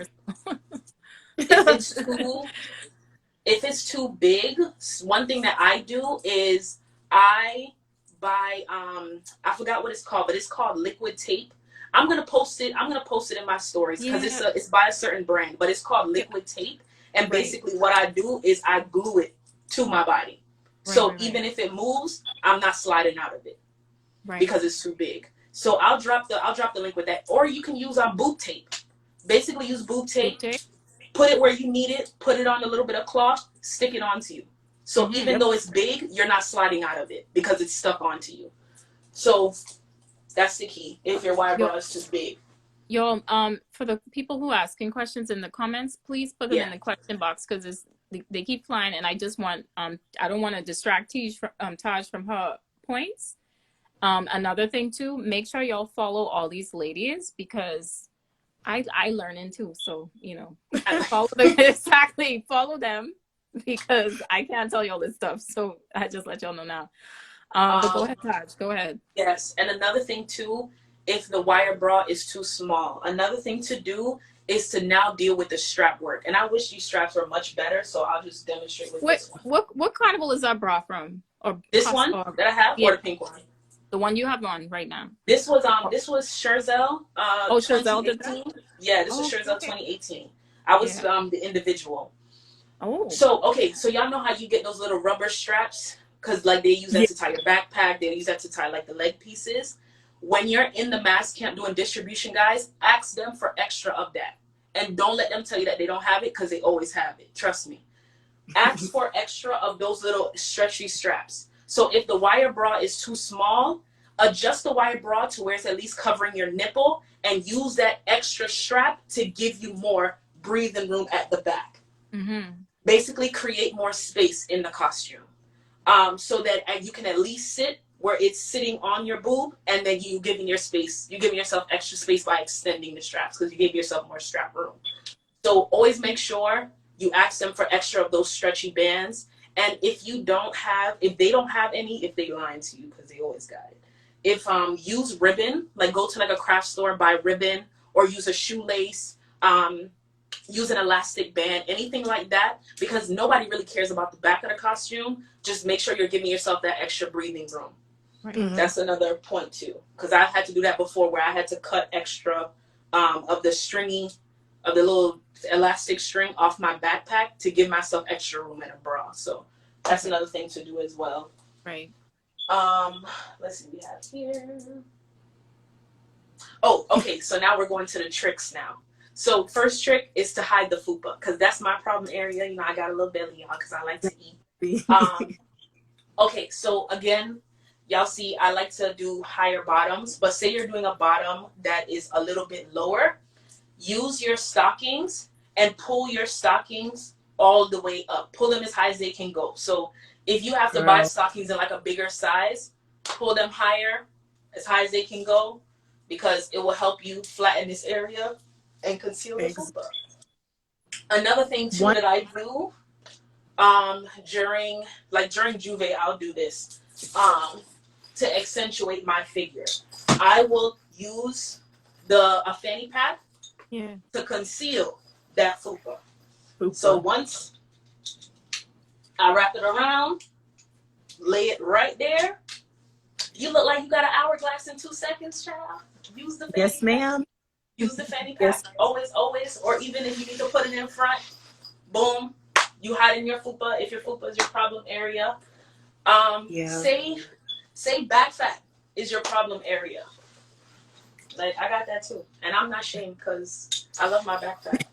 if it's too big, one thing that I do is I buy I forgot what it's called, but it's called liquid tape. I'm gonna post it in my stories because it's by a certain brand, but it's called liquid tape. And basically what I do is I glue it to my body. So even if it moves, I'm not sliding out of it because it's too big. So I'll drop the link with that. Or you can use boob tape. Basically use boob tape, put it where you need it, put it on a little bit of cloth, stick it onto you. So even though it's big, you're not sliding out of it because it's stuck onto you. So that's the key if your wire bra is too big. Yo, for the people who are asking questions in the comments, please put them in the question box because they keep flying, and I just want I don't want to distract Taj from her points. Another thing too, make sure y'all follow all these ladies because I learn too. So follow them follow them because I can't tell y'all this stuff. So I just let y'all know now. But go ahead, Taj. Go ahead. Yes, and another thing too, if the wire bra is too small, another thing to do is to now deal with the strap work. And I wish these straps were much better, so I'll just demonstrate with this one. What Carnival is that bra from? Or this one that I have, or the pink one? The one you have on right now. This was Scherzel. Scherzel did that? Yeah, this was Scherzel 2018. I was the individual. Oh. So y'all know how you get those little rubber straps? Because like they use that to tie your backpack, they use that to tie like the leg pieces. When you're in the mask camp doing distribution, guys, ask them for extra of that. And don't let them tell you that they don't have it, because they always have it. Trust me. Ask for extra of those little stretchy straps. So if the wire bra is too small, adjust the wire bra to where it's at least covering your nipple, and use that extra strap to give you more breathing room at the back. Mm-hmm. Basically create more space in the costume, so that you can at least sit where it's sitting on your boob, and then you're giving yourself extra space by extending the straps, because you gave yourself more strap room. So always make sure you ask them for extra of those stretchy bands. And if they don't have any, if they lying to you, because they always got it. Use ribbon, like go to like a craft store, buy ribbon, or use a shoelace, use an elastic band, anything like that, because nobody really cares about the back of the costume. Just make sure you're giving yourself that extra breathing room. Right. Mm-hmm. That's another point too, because I had to do that before, where I had to cut extra of the little elastic string off my backpack to give myself extra room in a bra. So that's another thing to do as well. Right. Let's see, we have here. Oh, okay. So now we're going to the tricks now. So first trick is to hide the fupa, because that's my problem area. You know, I got a little belly, y'all, because I like to eat. Okay, so again, y'all see I like to do higher bottoms, but say you're doing a bottom that is a little bit lower, use your stockings and pull your stockings all the way up. Pull them as high as they can go. So if you have to buy stockings in like a bigger size, pull them higher, as high as they can go, because it will help you flatten this area and conceal the fupa. Another thing too that I do during Juve, I'll do this to accentuate my figure. I will use a fanny pack to conceal that fupa. So once I wrap it around, lay it right there, you look like you got an hourglass in 2 seconds, child. Use the fanny pack. Ma'am. Use the fanny pack. Always. Or even if you need to put it in front, boom, you hide in your fupa if your fupa is your problem area. Say back fat is your problem area. Like, I got that too. And I'm not ashamed, because I love my back fat.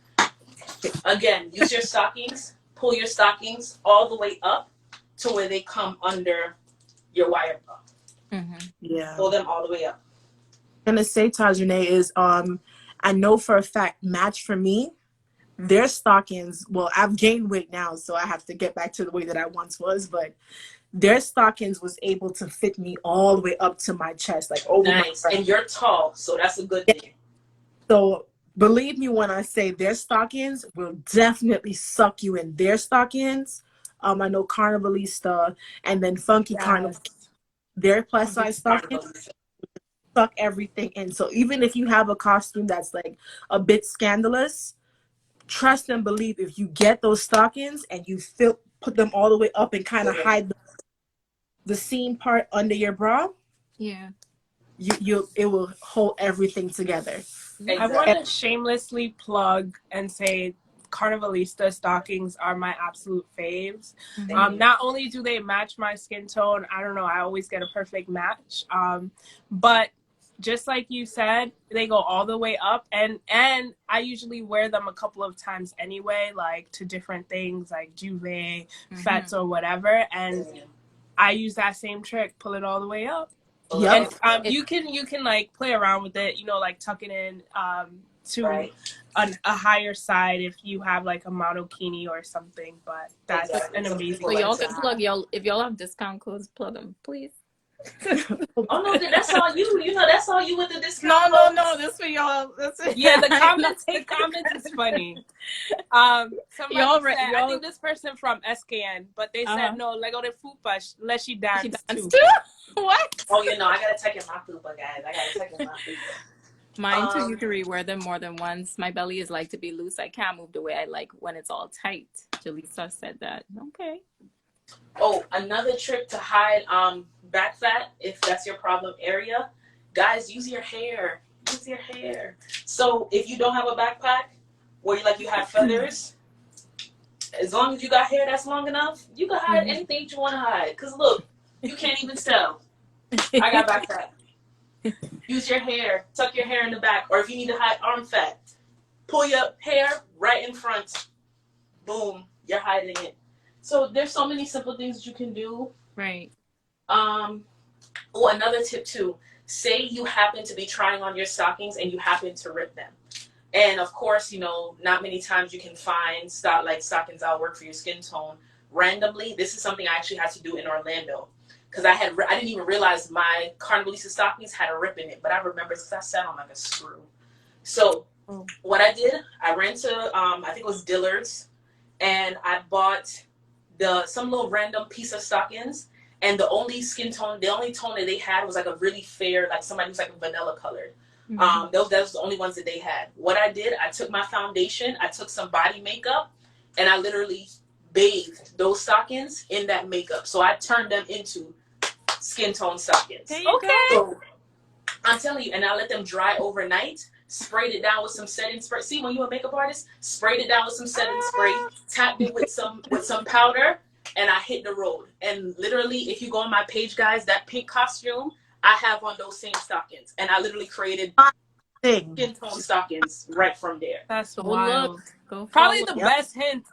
Again, use your stockings. Pull your stockings all the way up to where they come under your wire bra. Mm-hmm. Yeah. Pull them all the way up. I'm gonna say, Tajane, is I know for a fact, Match for me, their stockings, well, I've gained weight now, so I have to get back to the way that I once was, but their stockings was able to fit me all the way up to my chest, like over my breast. And you're tall, so that's a good thing. So believe me when I say their stockings will definitely suck you in. Their stockings, I know Carnivalista and then Funky Carnival, their plus size stockings suck everything in. So even if you have a costume that's like a bit scandalous, trust and believe, if you get those stockings and you put them all the way up and kind of hide the seam part under your bra, it will hold everything together. Exactly. I want to shamelessly plug and say Carnivalista stockings are my absolute faves. Not only do they match my skin tone, I don't know, I always get a perfect match, but just like you said, they go all the way up, and I usually wear them a couple of times anyway, like to different things like Juve, Fets, or whatever, and I use that same trick, pull it all the way up. Yep. And you can like play around with it, you know, like tuck it in to a higher side if you have like a monokini or something, but that's an amazing. So y'all can plug if y'all have discount codes, plug them, please. Oh no, that's all you. You know, that's all you with the discount. No, this for y'all. Yeah, the comments is funny. Somebody said, I think this person from SKN, but they said no, Lego de fupa, let she dance too. What? Oh, you know, I gotta check in my fupa, guys. I gotta check in my fupa. Mine too, you can rewear them more than once. My belly is like to be loose. I can't move the way I like when it's all tight. Jaleesa said that. Okay. Oh, another trick to hide back fat, if that's your problem area, guys, use your hair. Use your hair. So if you don't have a backpack where you have feathers, as long as you got hair that's long enough, you can hide anything you want to hide. Cause look, you can't even tell. I got back fat. Use your hair. Tuck your hair in the back. Or if you need to hide arm fat, pull your hair right in front. Boom, you're hiding it. So there's so many simple things you can do. Right. Oh, another tip too. Say you happen to be trying on your stockings and you happen to rip them. And of course, not many times you can find stockings that'll work for your skin tone randomly. This is something I actually had to do in Orlando. Because I didn't even realize my Carnival stockings had a rip in it, but I remember because I sat on like a screw. So what I did, I ran to I think it was Dillard's, and I bought some little random piece of stockings, and the only tone that they had was like a really fair, like somebody who's like a vanilla colored. Those was the only ones that they had. What I did, I took my foundation, I took some body makeup, and I literally bathed those stockings in that makeup. So I turned them into skin tone stockings. Okay. So I'm telling you, and I let them dry overnight. Sprayed it down with some setting spray. See, when you're a makeup artist, sprayed it down with some setting spray, tapped it with some powder, and I hit the road. And literally, if you go on my page, guys, that pink costume, I have on those same stockings, and I literally created skin tone stockings right from there. That's wild. Go Probably the best hint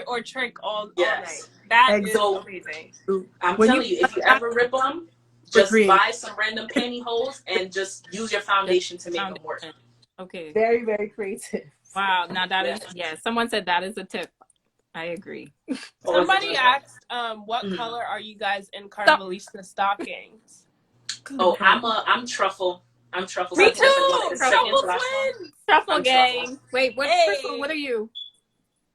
or trick all night. That is amazing. I'm telling you, if you ever rip them, just buy some random pantyhose and just use your foundation to make them work. Okay. Very, very creative. Wow. Now that is, someone said that is a tip. I agree. Somebody asked, what color are you guys in Carnivalista stockings? Oh, I'm truffle. I'm truffle. Me too. Truffle gang. Wait, Crystal, what are you?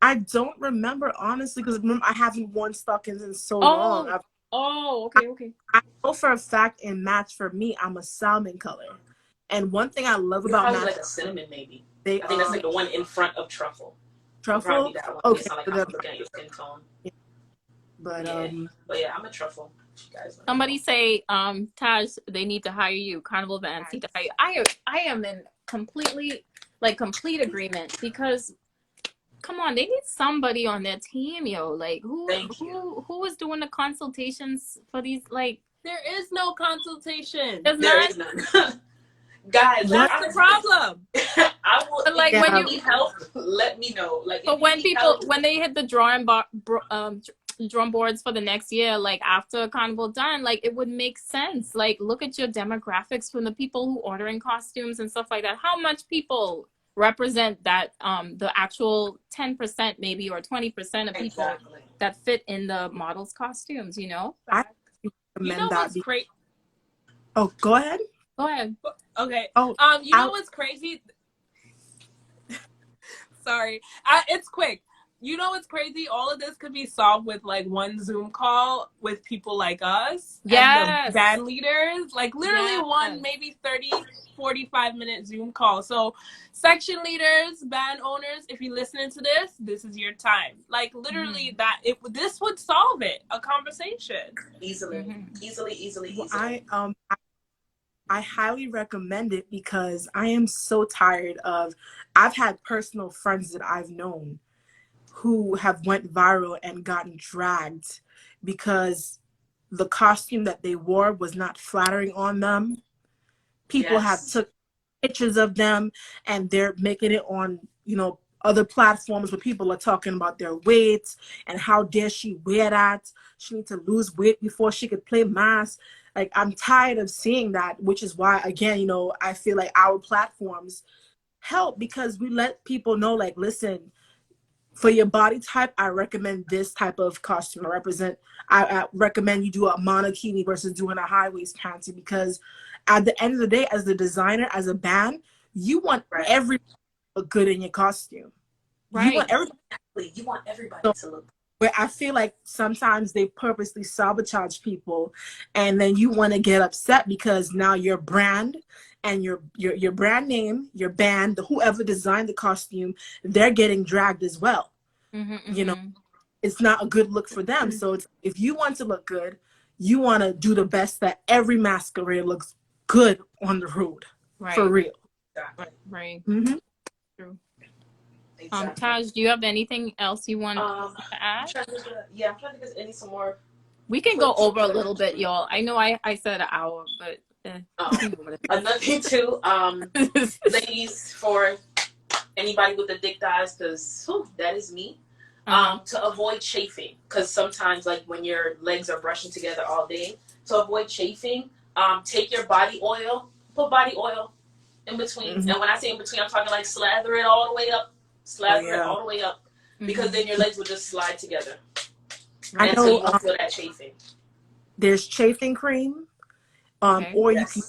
I don't remember honestly because I haven't worn stockings in so long. Okay. I know for a fact in match for me, I'm a salmon color. And one thing I love about match, like a cinnamon maybe. I think that's like the one in front of truffle. Truffle. Okay. It's not like I'm looking at your skin tone. Yeah. But yeah, I'm a truffle. Somebody say, Taj, they need to hire you. Carnival Vans need to hire you. I am in complete agreement because, come on, they need somebody on their team, yo. Like who is doing the consultations for these? Like there is no consultation. There is none. Guys, that's the problem. I will. But like when you need help, let me know. Like, but when they hit the drum boards for the next year, like after Carnival done, like it would make sense. Like look at your demographics from the people who ordering costumes and stuff like that. How much people represent that the actual 10% maybe or 20% of people that fit in the models' costumes? I recommend that. What's great? Oh, go ahead. Go ahead. Okay. You know what's crazy? Sorry. It's quick. You know what's crazy? All of this could be solved with like one Zoom call with people like us. Yes. And the band leaders. Like literally one, maybe 30, 45-minute Zoom call. So section leaders, band owners, if you're listening to this is your time. Like literally this would solve it. A conversation. Easily. Well, I highly recommend it because I am so tired of, I've had personal friends that I've known who have went viral and gotten dragged because the costume that they wore was not flattering on them. People have took pictures of them and they're making it on, other platforms where people are talking about their weight and how dare she wear that. She needs to lose weight before she could play mass. Like, I'm tired of seeing that, which is why, again, I feel like our platforms help because we let people know, like, listen, for your body type, I recommend this type of costume. I recommend you do a monokini versus doing a high waist panty because at the end of the day, as the designer, as a band, you want everybody to look good in your costume. Right. You want everybody to look good. Where I feel like sometimes they purposely sabotage people and then you want to get upset because now your brand and your brand name, your band, whoever designed the costume, they're getting dragged as well. You know, it's not a good look for them. So it's, if you want to look good, you want to do the best that every masquerade looks good on the road. For real. Exactly. Right. True. Exactly. Taj, do you have anything else you want to add? I'm trying to think of any some more. We can go over a little bit, y'all. I know I said an hour, but another thing too, ladies, for anybody with the thick thighs, because that is me. To avoid chafing, because sometimes, like when your legs are brushing together all day, to avoid chafing, take your body oil, put body oil in between. And when I say in between, I'm talking like slather it all the way up, because then your legs will just slide together. I and know, so you won't feel that chafing. There's chafing cream, or you can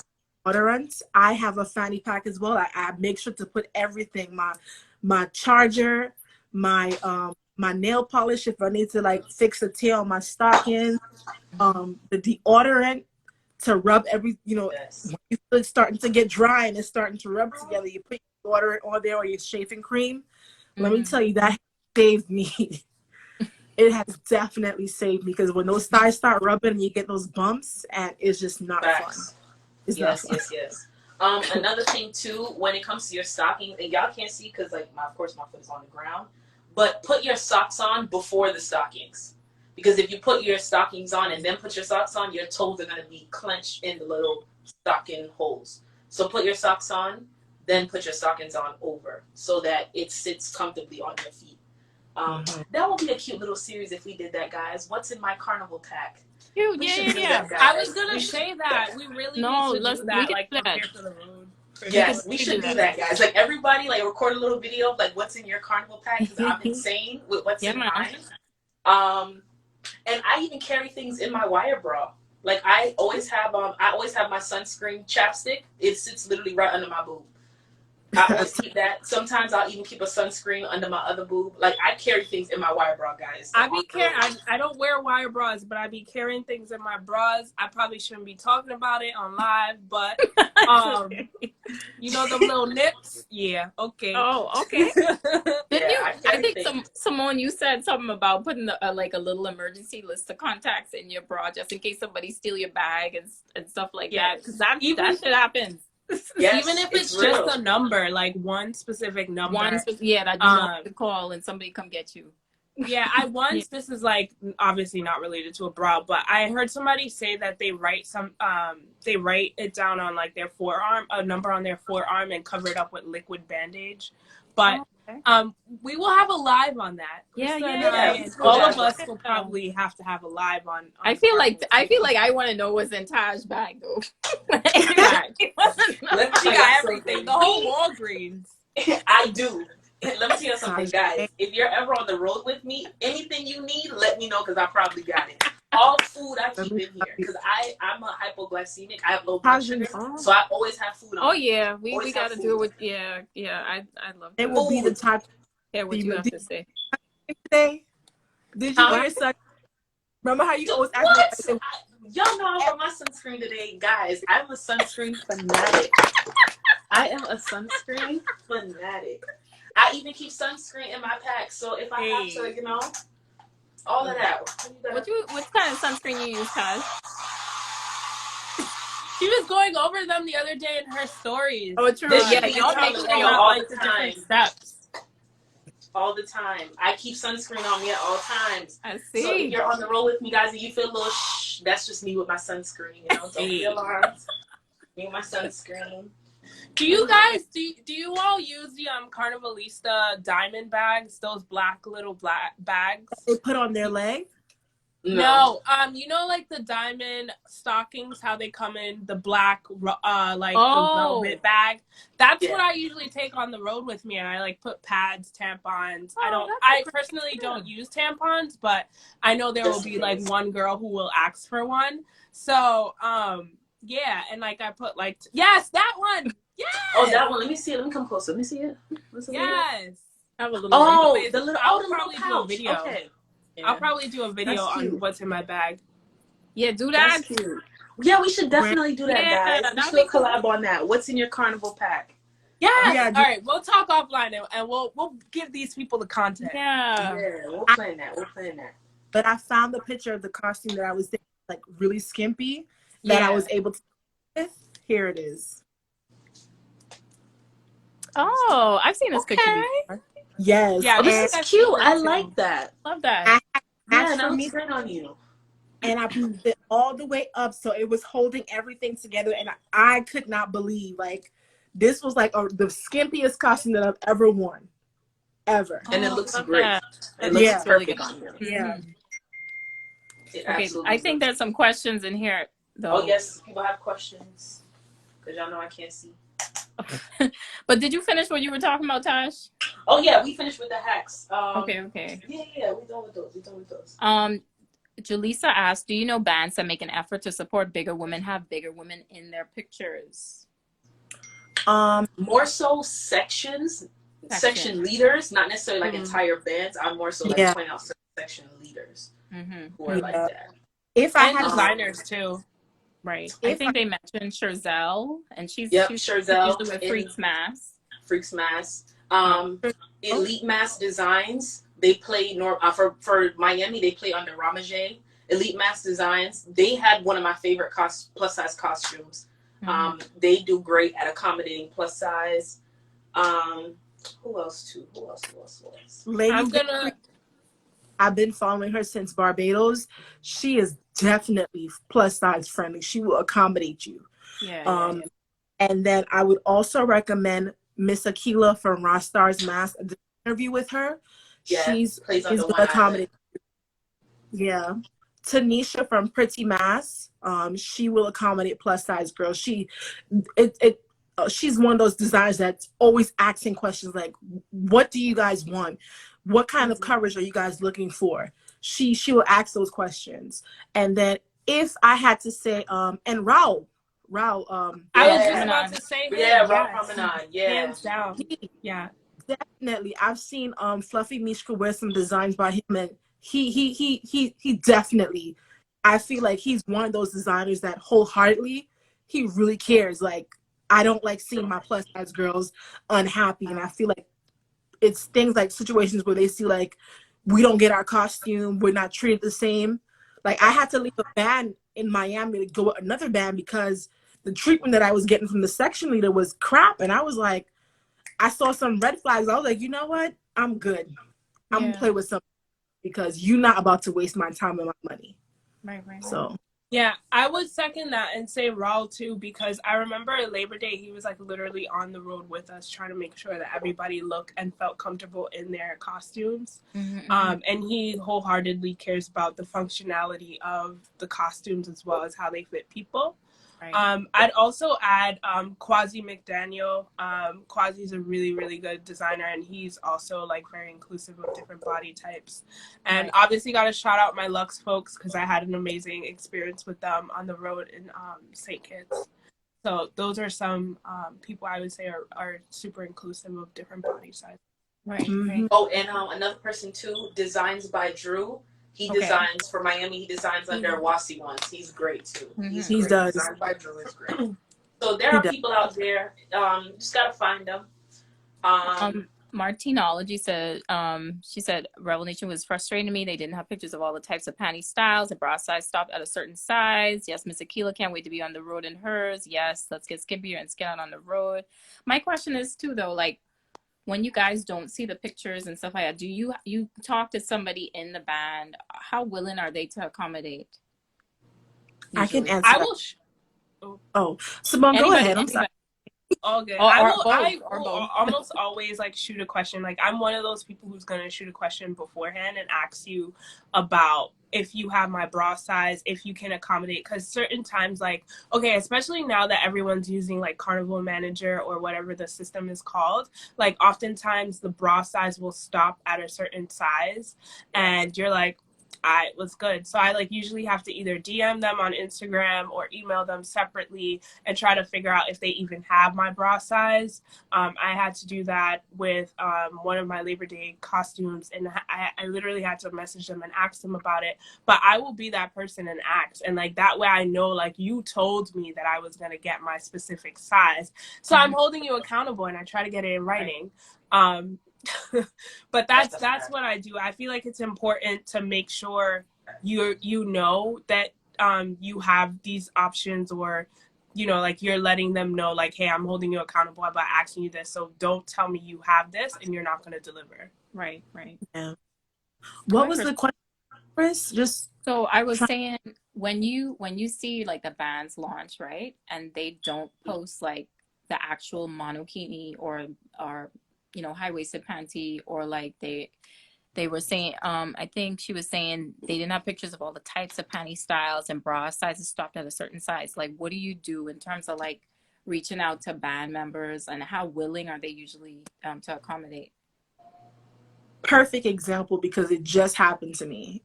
deodorants. I have a fanny pack as well. I make sure to put everything, my charger, my nail polish if I need to like fix a tail on my stockings, the deodorant to rub every, when you feel it's starting to get dry and it's starting to rub together, you put your deodorant on there or your chafing cream. Let me tell you, that saved me. It has definitely saved me, because when those thighs start rubbing and you get those bumps, and it's just not fun. It's not fun. Yes. Another thing too, when it comes to your stockings, and y'all can't see because like of course my foot is on the ground, but put your socks on before the stockings, because if you put your stockings on and then put your socks on, your toes are going to be clenched in the little stocking holes. So put your socks on, then put your stockings on over, so that it sits comfortably on your feet. That would be a cute little series if we did that, guys. What's in my Carnival pack? Cute, Yeah. I was gonna say that we really need to do that, like prepare for the road. Yes, we should do that, guys. Like everybody, like record a little video of like what's in your Carnival pack, because I'm insane with what's in mine. And I even carry things in my wire bra. Like I always have my sunscreen chapstick. It sits literally right under my boob. I always keep that. Sometimes I'll even keep a sunscreen under my other boob. Like I carry things in my wire bra, guys. I don't wear wire bras, but I be carrying things in my bras. I probably shouldn't be talking about it on live, but you know the little nips? Yeah, okay. Oh, okay. I think Simone, you said something about putting like a little emergency list of contacts in your bra just in case somebody steal your bag and stuff like that, because that shit happens. Yes, even if it's just a number, like one specific number. That you want to call and somebody come get you. Yeah, this is like obviously not related to a bra, but I heard somebody say that they write it down on like their forearm, a number on their forearm, and cover it up with liquid bandage. But we will have a live on that. All of us will probably have to have a live on I feel like I want to know what's in Taj's bag though. She got everything. The whole Walgreens. I do. Let me tell you something, guys. If you're ever on the road with me, anything you need, let me know, because I probably got it. All food I keep in here, because I'm a hypoglycemic. I have low blood sugar, so I always have food on. Oh yeah, we got to do it with I love that. It will be the type. Yeah, what you have to say. Today, did you wear sunscreen? Remember how you always ask me? Y'all know I wear my sunscreen today, guys. I'm a sunscreen fanatic. I am a sunscreen fanatic. I even keep sunscreen in my pack, so if I have to, all of that. What kind of sunscreen you use, Taj? She was going over them the other day in her stories. Oh, true. Y'all make sure all the time. Steps. All the time. I keep sunscreen on me at all times. I see. So if you're on the road with me, guys, and you feel a little that's just me with my sunscreen. Don't be alarmed. Me with my sunscreen. Do you guys do you all use the Carnivalista diamond bags? Those little black bags they put on their leg? No. You know, like the diamond stockings, how they come in the black the velvet bag. That's what I usually take on the road with me, and I like put pads, tampons. I personally don't use tampons, but I know there will be like one girl who will ask for one. So yeah, and like I put like yes, that one. Yes. Oh, that one. Let me see it. Let me come closer. Let me see it. Yes. I have a little. I'll probably do a video. Okay. I'll probably do a video on what's in my bag. Yeah, do that. Yeah, we should definitely do that, Yeah, guys. We that should would be collab on that. What's in your carnival pack? Yes. Yeah, All right, we'll talk offline and we'll give these people the content. Yeah. We'll plan that. but I found the picture of the costume that I was thinking, like really skimpy that I was able to with. Here it is. Oh, I've seen this picture before. Yes. Yeah, this is cute. I like that. Love that. Yeah, that looks great on you. And I moved it all the way up, so it was holding everything together, and I could not believe, like, this was like the skimpiest costume that I've ever worn, ever. And it looks great. That. It looks Yeah. perfect on you. Yeah. Okay, I think there's some questions in here, though. Oh yes, people have questions because y'all know I can't see. But did you finish what you were talking about, Tosh? Oh yeah, we finished with the hacks. Okay. Yeah, we done with those. Jaleesa asked, do you know bands that make an effort to support bigger women, have bigger women in their pictures? More so section leaders, not necessarily like entire bands. I'm more so like pointing out section leaders who are like that. If I and had designers too. Right. I think they mentioned Sherzelle, and she's Sherzelle usually with Freaks Mass. Elite Mass Designs. They play for Miami. They play under Ramajay. Elite Mass Designs. They had one of my favorite plus size costumes. They do great at accommodating plus size. Who else? I've been following her since Barbados. She is definitely plus size friendly. She will accommodate you. And then I would also recommend Miss Akila from Raw Stars Mask. The interview with her. She's going to accommodate. Yeah. Tanisha from Pretty Mass. She will accommodate plus size girls. She's one of those designers that's always asking questions like, what do you guys want? What kind of coverage are you guys looking for? She will ask those questions. And then if I had to say, and Raul, I was just about to say Raul Promenade, hands down. Definitely. I've seen Fluffy Mishka wear some designs by him, and he definitely, I feel like he's one of those designers that wholeheartedly, he really cares. Like, I don't like seeing my plus size girls unhappy, and I feel like it's things like situations where they see like we don't get our costume, we're not treated the same. Like, I had to leave a band in Miami to go with another band because the treatment that I was getting from the section leader was crap, and I was like, I saw some red flags. I was like, you know what? I'm good. I'm gonna play with something because you're not about to waste my time and my money. Right. So yeah, I would second that and say Raul too, because I remember Labor Day, he was like literally on the road with us trying to make sure that everybody looked and felt comfortable in their costumes. And he wholeheartedly cares about the functionality of the costumes as well as how they fit people. Right. I'd also add Quasi McDaniel. Quasi's a really, really good designer, and he's also like very inclusive of different body types. And obviously got to shout out my Lux folks because I had an amazing experience with them on the road in St. Kitts. So those are some people I would say are super inclusive of different body sizes. Right. Oh, and another person too, Designs by Drew. He designs for Miami. He designs under Wasi ones. He's great too. He does. Designed by Drew is great. So there are people out there. Just gotta find them. Martinology said, she said, Revelation was frustrating me. They didn't have pictures of all the types of panty styles. The bra size stopped at a certain size. Yes, Miss Akila can't wait to be on the road in hers. Yes, let's get skimpier and skin out on the road. My question is too, though, like, when you guys don't see the pictures and stuff like that, do you talk to somebody in the band? How willing are they to accommodate? Usually? I can answer. I will. Simone, go ahead. I'm sorry. All good. I will almost always like shoot a question. Like, I'm one of those people who's gonna shoot a question beforehand and ask you about if you have my bra size, if you can accommodate, because certain times, like, okay, especially now that everyone's using like Carnival Manager or whatever the system is called, like oftentimes the bra size will stop at a certain size and you're like, I was good. So I like usually have to either DM them on Instagram or email them separately and try to figure out if they even have my bra size. I had to do that with one of my Labor Day costumes, and I literally had to message them and ask them about it. But I will be that person and ask, and like that way I know like you told me that I was gonna get my specific size, so I'm holding you accountable, and I try to get it in writing. But that's what I do. I feel like it's important to make sure you know that you have these options, or like you're letting them know like, hey, I'm holding you accountable by asking you this, so don't tell me you have this and you're not going to deliver. Right. Yeah. What was the question, Chris? Just so I was saying, when you see like the bands launch, right, and they don't post like the actual monokini or high-waisted panty, or like they were saying, I think she was saying they didn't have pictures of all the types of panty styles and bra sizes stopped at a certain size. Like, what do you do in terms of like reaching out to band members, and how willing are they usually to accommodate? Perfect example, because it just happened to me.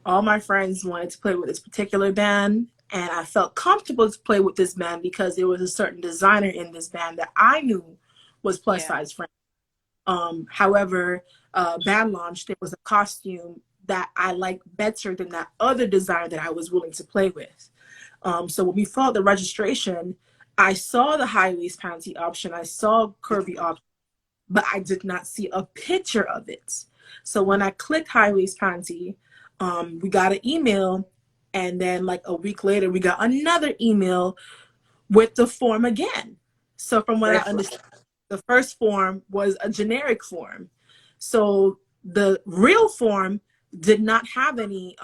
All my friends wanted to play with this particular band, and I felt comfortable to play with this band because there was a certain designer in this band that I knew was plus size friend. However, band launch, there was a costume that I liked better than that other designer that I was willing to play with. So when we followed the registration, I saw the high waist panty option, I saw curvy option, but I did not see a picture of it. So when I clicked high waist panty, we got an email, and then like a week later, we got another email with the form again. So from what I understand, the first form was a generic form. So the real form did not have any,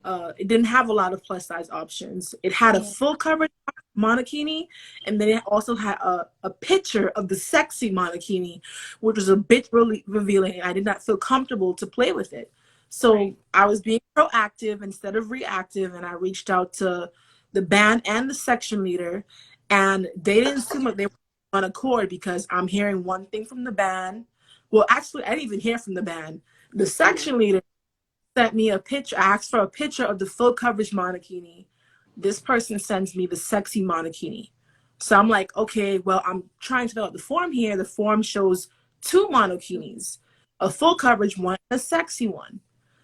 it didn't have a lot of plus size options. It had a full coverage monokini, and then it also had a picture of the sexy monokini, which was a bit really revealing, and I did not feel comfortable to play with it. So I was being proactive instead of reactive, and I reached out to the band and the section leader, and they didn't seem like they were on accord, because I'm hearing one thing from the band. Well, actually, I didn't even hear from the band. The section leader sent me a picture, asked for a picture of the full coverage monokini. This person sends me the sexy monokini. So I'm like, okay, well, I'm trying to fill out the form here. The form shows two monokinis, a full coverage one, a sexy one.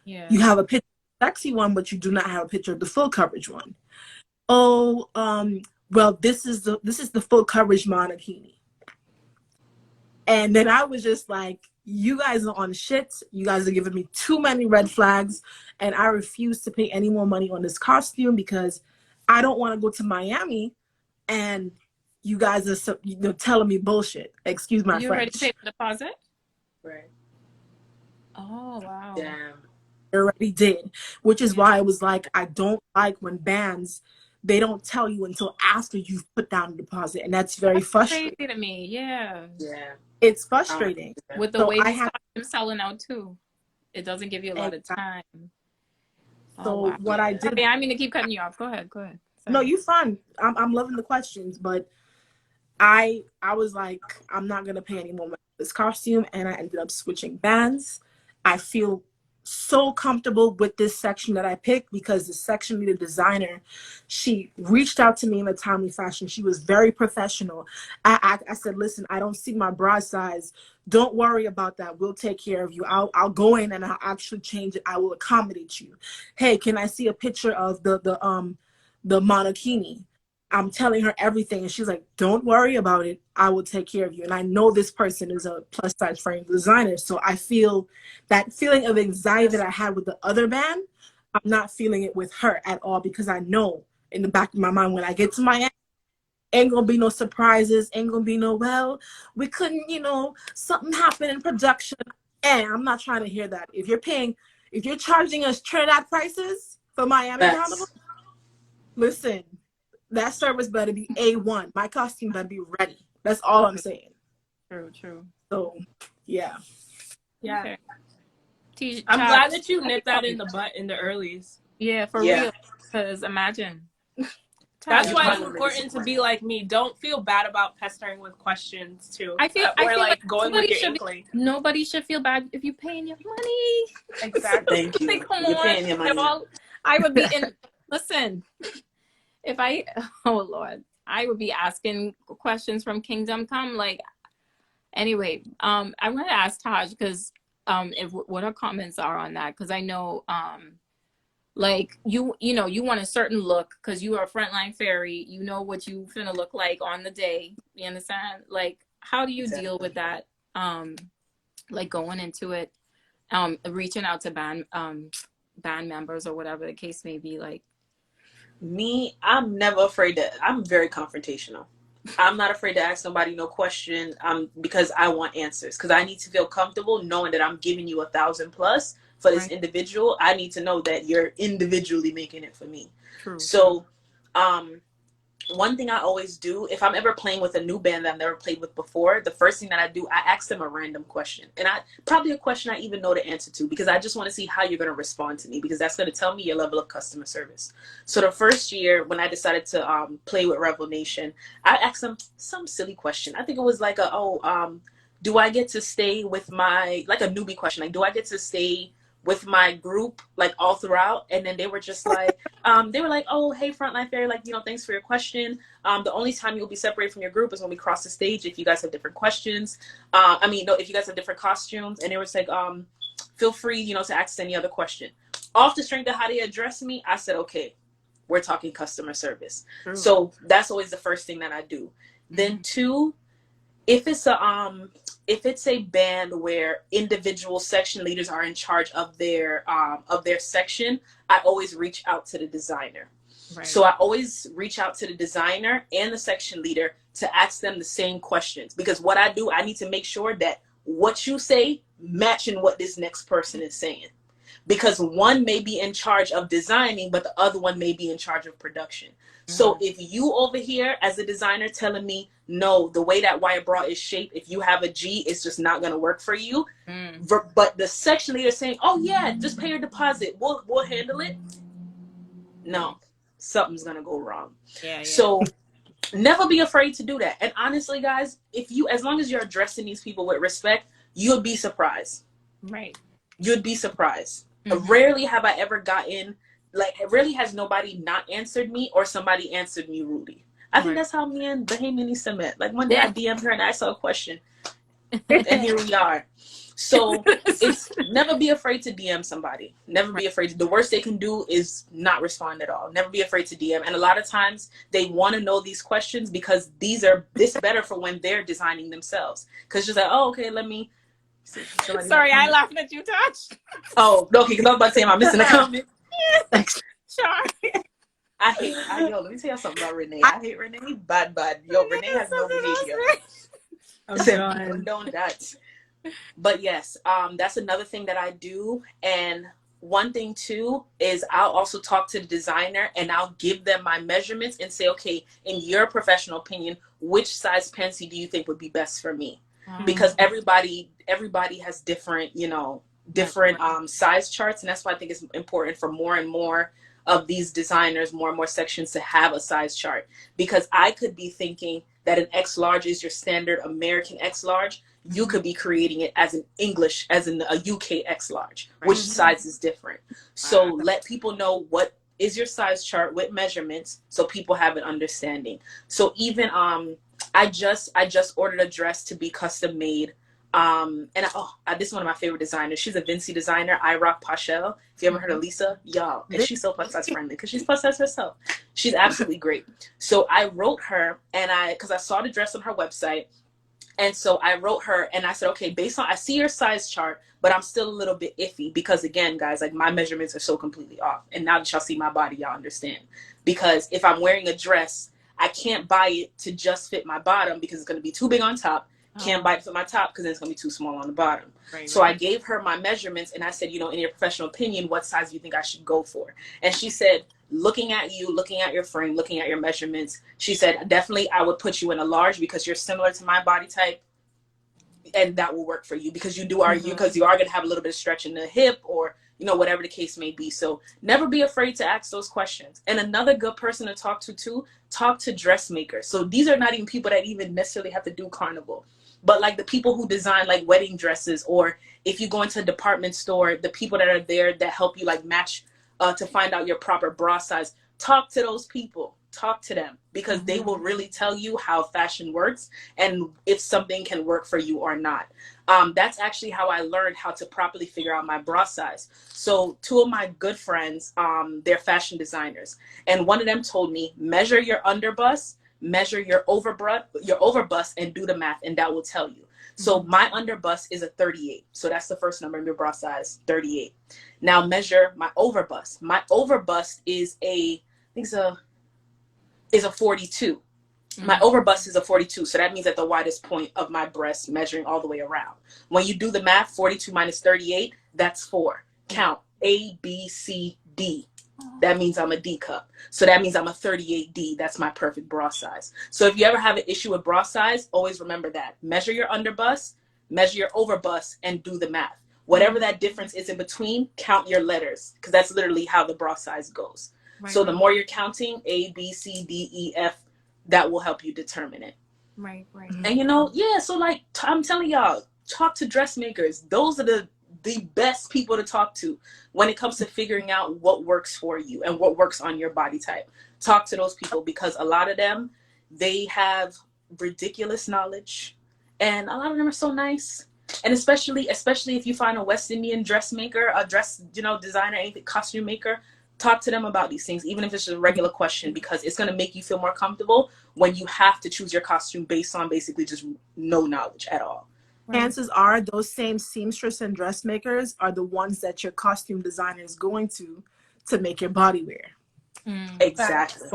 Yeah. You have a picture of the sexy one, but you do not have a picture of the full coverage one. Oh, well, this is the full coverage monokini. And then I was just like, you guys are on shit. You guys are giving me too many red flags, and I refuse to pay any more money on this costume, because I don't want to go to Miami and you guys are telling me bullshit. Excuse my French. You already paid the deposit? Right. Oh, wow. Damn. I already did, which is why I was like, I don't like when bands, they don't tell you until after you've put down the deposit, and that's very frustrating. Crazy to me, yeah. It's frustrating. With the way I'm selling out too, it doesn't give you a lot of time. So what I did, I mean to keep cutting you off. Go ahead. Sorry. No, you're fine. I'm loving the questions, but I was like, I'm not gonna pay any more money for this costume, and I ended up switching bands. I feel so comfortable with this section that I picked, because the section leader designer, she reached out to me in a timely fashion. She was very professional. I said, listen, I don't see my bra size. Don't worry about that. We'll take care of you. I'll go in and I'll actually change it. I will accommodate you. Hey, can I see a picture of the monokini? I'm telling her everything, and she's like, don't worry about it. I will take care of you. And I know this person is a plus size frame designer, so I feel that feeling of anxiety that I had with the other band, I'm not feeling it with her at all, because I know in the back of my mind, when I get to Miami, ain't gonna be no surprises, ain't gonna be no, well, we couldn't, something happened in production. And I'm not trying to hear that. If you're charging us Trinidad prices for Miami Carnival, listen, that service better be A1. My costume better be ready. That's all I'm saying. True. So, yeah. Yeah. Okay. I'm glad that you nipped that in the butt in the earlies. Yeah, for real. Because imagine. That's why it's really important to be like me. Don't feel bad about pestering with questions too. I feel like going with your inkling. Nobody should feel bad if you're paying your money. Exactly. Thank you. Like, come You're on. paying your money. I would be in. Listen, if I, oh Lord, I would be asking questions from Kingdom Come. Like, anyway, I'm gonna ask Taj because if what her comments are on that, because I know like you know you want a certain look because you are a frontline fairy, you know what you finna look like on the day, you understand? Like, how do you deal with that, like going into it, reaching out to band members or whatever the case may be? Like, me, I'm never afraid to, I'm very confrontational. I'm not afraid to ask somebody no question, because I want answers, because I need to feel comfortable knowing that I'm giving you 1,000 plus for this individual. I need to know that you're individually making it for me. True. So one thing I always do, if I'm ever playing with a new band that I've never played with before, the first thing that I do, I ask them a random question. And probably a question I even know the answer to, because I just want to see how you're going to respond to me, because that's going to tell me your level of customer service. So the first year when I decided to play with Revel Nation, I asked them some silly question. I think it was like do I get to stay with my, like a newbie question, like, do I get to stay with my group like all throughout? And then they were just like they were like, oh, hey, Frontline Fairy, like, you know, thanks for your question. The only time you'll be separated from your group is when we cross the stage, if you guys have different questions. If you guys have different costumes. And they were like, feel free, you know, to ask any other question. Off the strength of how they addressed me, I said, okay, we're talking customer service. True. So that's always the first thing that I do. Then two, if it's a band where individual section leaders are in charge of their section, I always reach out to the designer. Right. So I always reach out to the designer and the section leader to ask them the same questions, because what I do, I need to make sure that what you say matching what this next person is saying, because one may be in charge of designing, but the other one may be in charge of production. So if you over here as a designer telling me, no, the way that wire bra is shaped, if you have a G, it's just not going to work for you. But the section leader saying, oh yeah, just pay your deposit, we'll handle it. No, something's going to go wrong. Yeah. So never be afraid to do that. And honestly, guys, as long as you're addressing these people with respect, you'll be surprised. Right. You'd be surprised. Rarely have I ever gotten, like, rarely has nobody not answered me or somebody answered me rudely. I think that's how me and Bahamian Nisa met. Like, one day I DM'd her and I saw a question. And here we are. So it's never be afraid to DM somebody. Never be afraid. The worst they can do is not respond at all. Never be afraid to DM. And a lot of times they want to know these questions because this better for when they're designing themselves. Because just like, oh, okay, let me. Sorry, I laughed at you, Touch. Oh, okay, because I was about to say, am I missing a comment? Sure. Let me tell you something about Renee. I hate Renee. Bad. Yo, Renee has no behavior. I'm condone that. But yes, that's another thing that I do. And one thing too is I'll also talk to the designer and I'll give them my measurements and say, okay, in your professional opinion, which size panty do you think would be best for me? Because everybody has different, size charts. And that's why I think it's important for more and more of these designers, more and more sections to have a size chart. Because I could be thinking that an X large is your standard American X large. You could be creating it as a UK X large, which size is different. So let people know what is your size chart with measurements so people have an understanding. So even I just ordered a dress to be custom made. This is one of my favorite designers. She's a Vinci designer, I Rock Pachel. If you ever heard of Lisa, y'all, and she's so plus size friendly because she's plus size herself. She's absolutely great. So I wrote her, and because I saw the dress on her website, and so I wrote her and I said, okay, I see your size chart, but I'm still a little bit iffy because, again, guys, like, my measurements are so completely off. And now that y'all see my body, y'all understand. Because if I'm wearing a dress, I can't buy it to just fit my bottom because it's going to be too big on top. Can't buy it for my top because then it's going to be too small on the bottom. So I gave her my measurements and I said, in your professional opinion, what size do you think I should go for? And she said, looking at you, looking at your frame, looking at your measurements, she said, definitely I would put you in a large because you're similar to my body type. And that will work for you because you are going to have a little bit of stretch in the hip, or you know, whatever the case may be. So never be afraid to ask those questions. And another good person to talk to too, talk to dressmakers. So these are not even people that even necessarily have to do Carnival, but like the people who design like wedding dresses, or if you go into a department store, the people that are there that help you like match to find out your proper bra size. Talk to those people. Talk to them, because they will really tell you how fashion works and if something can work for you or not. That's actually how I learned how to properly figure out my bra size. So two of my good friends, they're fashion designers, and one of them told me, measure your underbust, measure your overbust, and do the math, and that will tell you. So my underbust is a 38. So that's the first number in your bra size, 38. Now measure my overbust. My overbust is a 42. My overbust is a 42. So that means at the widest point of my breast, measuring all the way around. When you do the math, 42 minus 38, that's 4. Count A, B, C, D. That means I'm a D cup. So that means I'm a 38D. That's my perfect bra size. So if you ever have an issue with bra size, always remember that. Measure your underbust, measure your overbust, and do the math. Whatever that difference is in between, count your letters, because that's literally how the bra size goes. Right, so the more you're counting, A, B, C, D, E, F, that will help you determine it. Right. And you know, yeah, so like I'm telling y'all, talk to dressmakers. Those are the best people to talk to when it comes to figuring out what works for you and what works on your body type. Talk to those people, because a lot of them, they have ridiculous knowledge, and a lot of them are so nice. And especially if you find a West Indian dressmaker, a dress, you know, designer, anything, costume maker, talk to them about these things, even if it's just a regular question, because it's going to make you feel more comfortable when you have to choose your costume based on basically just no knowledge at all. Chances are those same seamstress and dressmakers are the ones that your costume designer is going to make your body wear. Exactly.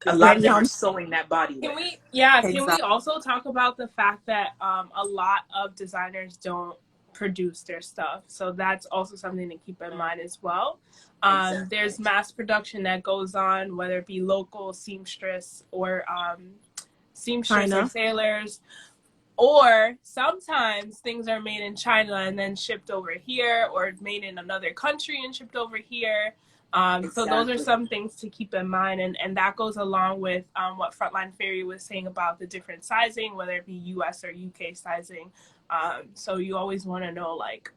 A lot of them are sewing that body wear. Can we also talk about the fact that a lot of designers don't produce their stuff? So that's also something to keep in mind as well. There's mass production that goes on, whether it be local seamstress or seamstress or tailors, or sometimes things are made in China and then shipped over here, or made in another country and shipped over here. So those are some things to keep in mind, and that goes along with what Frontline Fairy was saying about the different sizing, whether it be US or UK sizing. So you always want to know, like,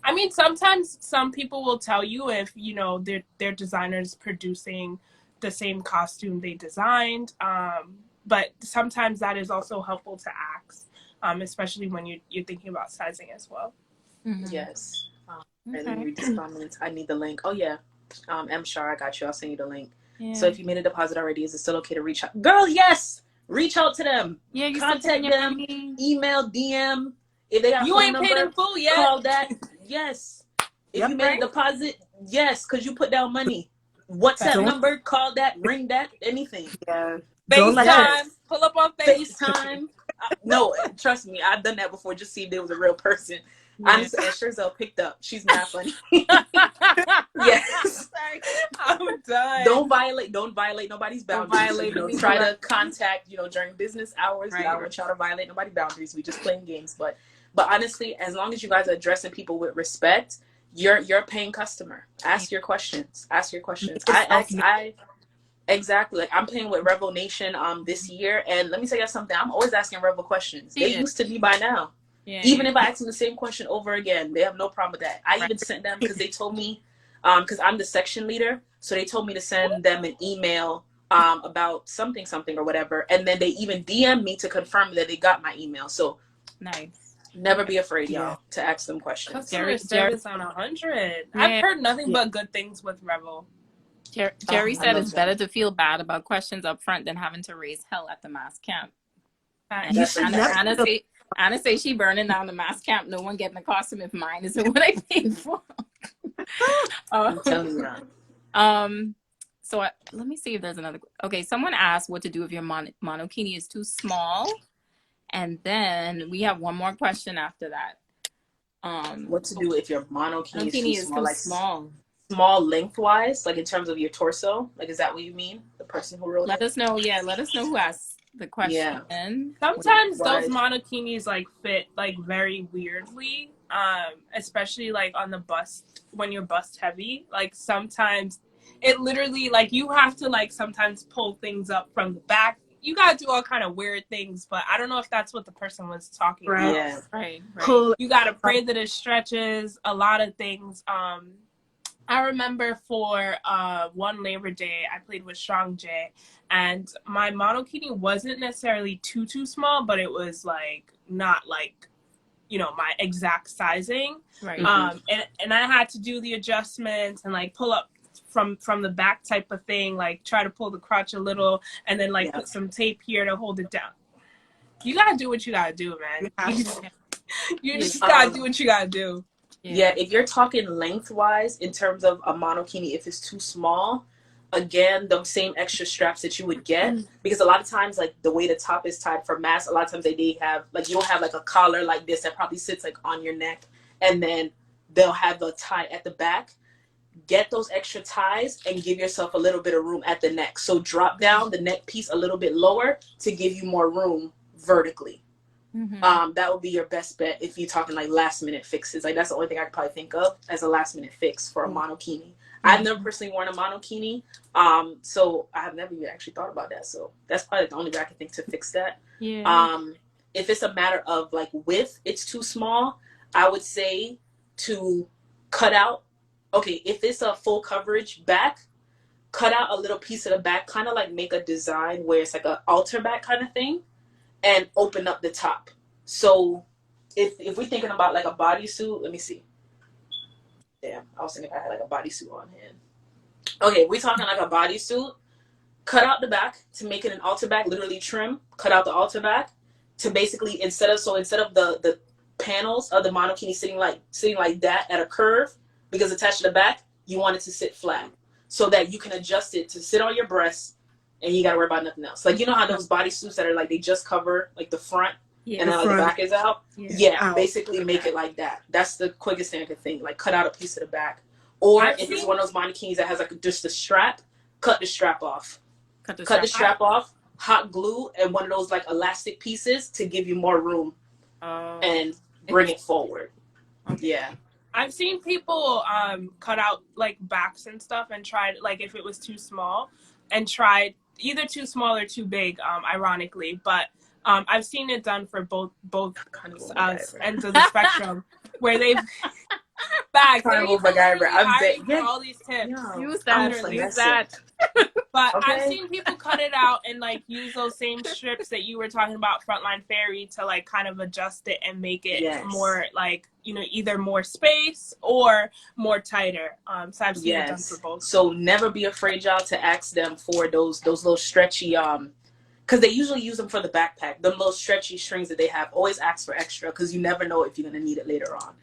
I mean, sometimes some people will tell you if, you know, their designers producing the same costume they designed, but sometimes that is also helpful to ask, especially when you're thinking about sizing as well. Yes. Let me read this comment. I need the link. Oh yeah, M Shar, I got you. I'll send you the link. Yeah. So if you made a deposit already, is it still okay to reach out? Girl, yes. Reach out to them. Yeah, you contact them. Email, DM. If they got you phone ain't number, paid in full yet. Call that. Yes. If you made a deposit, yes, because you put down money. WhatsApp number, call that, ring that, anything. Yeah. FaceTime. Pull up on FaceTime. No, trust me, I've done that before. Just see if there was a real person. Yeah. Honestly, Sherzel picked up. She's not funny. Yes. Sorry. I'm done. Don't violate nobody's boundaries. Try to contact, during business hours. Right. I don't want y'all to violate nobody's boundaries. We just playing games. But honestly, as long as you guys are addressing people with respect, you're a paying customer. Ask your questions. Exactly. Like, I'm playing with Revel Nation this year, and let me tell you something. I'm always asking Revel questions. They used to be by now. Yeah, even if I ask them the same question over again, they have no problem with that. I even sent them, because they told me, because I'm the section leader, so they told me to send them an email about something or whatever, and then they even DM me to confirm that they got my email. So nice. Never be afraid, y'all, to ask them questions. Customer service on 100. Yeah. I've heard nothing but good things with Revel. Jerry said it's better to feel bad about questions up front than having to raise hell at the mass camp. Anna say she burning down the mass camp. No one getting the costume if mine isn't what I paid for. I'm telling you that. So let me see if there's another. Okay, someone asked what to do if your monokini is too small, and then we have one more question after that. What to do if your monokini is too small? Small lengthwise, like in terms of your torso? Like, is that what you mean? The person who wrote Let us know. Yeah, let us know who asked the question. Yeah. Sometimes those monokinis like fit like very weirdly. especially like on the bust, when you're bust heavy, like sometimes it literally, like you have to like sometimes pull things up from the back. You gotta do all kind of weird things, but I don't know if that's what the person was talking about. Yeah. Right. Cool. You gotta pray that it stretches, a lot of things. I remember for one Labor Day, I played with Strong J, and my monokini wasn't necessarily too small, but it was like not like, you know, my exact sizing. Right. And I had to do the adjustments and like pull up from the back type of thing, like try to pull the crotch a little, and then like put some tape here to hold it down. You gotta do what you gotta do, man. You just gotta do what you gotta do. Yeah, if you're talking lengthwise in terms of a monokini, if it's too small, again, the same extra straps that you would get, because a lot of times, like the way the top is tied for mass, a lot of times they have like, you'll have like a collar like this that probably sits like on your neck, and then they'll have the tie at the back. Get those extra ties and give yourself a little bit of room at the neck. So drop down the neck piece a little bit lower to give you more room vertically. That would be your best bet if you're talking like last minute fixes. Like that's the only thing I could probably think of as a last minute fix for a monokini. I've never personally worn a monokini, so I have never even actually thought about that. So that's probably the only way I can think to fix that. If it's a matter of like width, it's too small, I would say to cut out. Okay, if it's a full coverage back, cut out a little piece of the back, kind of like make a design where it's like an altar back kind of thing, and open up the top. So if we're thinking about like a bodysuit, let me see. Damn, I was thinking if I had like a bodysuit on hand. Okay, we're talking like a bodysuit. Cut out the back to make it an altar back, literally trim, cut out the altar back to basically, instead of the panels of the monokini sitting like that at a curve, because attached to the back, you want it to sit flat so that you can adjust it to sit on your breasts and you gotta worry about nothing else. Like, you know how those bodysuits that are like, they just cover like the front and then like the back is out? Yeah, basically make it like that. That's the quickest thing I could think. Like, cut out a piece of the back. Or if it's one of those monokinis that has like just a strap, cut the strap off. Cut the strap off, hot glue, and one of those like elastic pieces to give you more room and bring it forward. Yeah. I've seen people cut out like backs and stuff and tried, like if it was too small, and tried either too small or too big, ironically. But I've seen it done for both ends of the spectrum, where they've bags. Carnival MacGyver. I'm all these tips. Use that. But I've seen people cut it out and like use those same strips that you were talking about, Frontline Fairy, to like kind of adjust it and make it more like, you know, either more space or more tighter. So I've seen it done for both. So never be afraid, y'all, to ask them for those little stretchy because they usually use them for the backpack. The little stretchy strings that they have. Always ask for extra because you never know if you're gonna need it later on.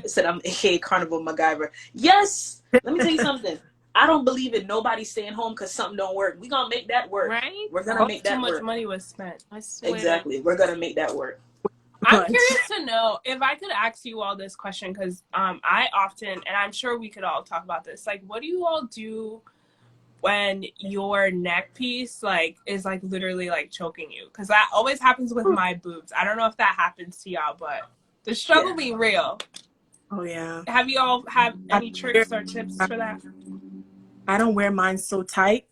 Said I'm aka Carnival MacGyver. Yes. Let me tell you something. I don't believe in nobody staying home because something don't work. We're going to make that work. Right? We're going to make that work. Too much money was spent. I swear. Exactly. We're going to make that work. I'm curious to know, if I could ask you all this question, because I often, and I'm sure we could all talk about this, like, what do you all do when your neck piece, like, is, like, literally, like, choking you? Because that always happens with my boobs. I don't know if that happens to y'all, but the struggle be real. Oh, yeah. Have you all had any tricks or tips for that? I don't wear mine so tight.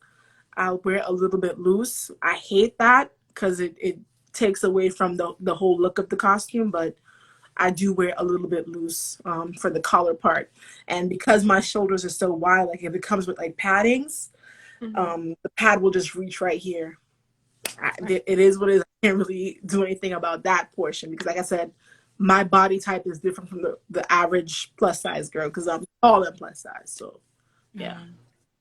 I'll wear a little bit loose. I hate that because it takes away from the whole look of the costume, but I do wear a little bit loose for the collar part. And because my shoulders are so wide, like if it comes with like paddings, the pad will just reach right here. It is what it is. I can't really do anything about that portion because, like I said, my body type is different from the average plus size girl because I'm tall and plus size. So, yeah.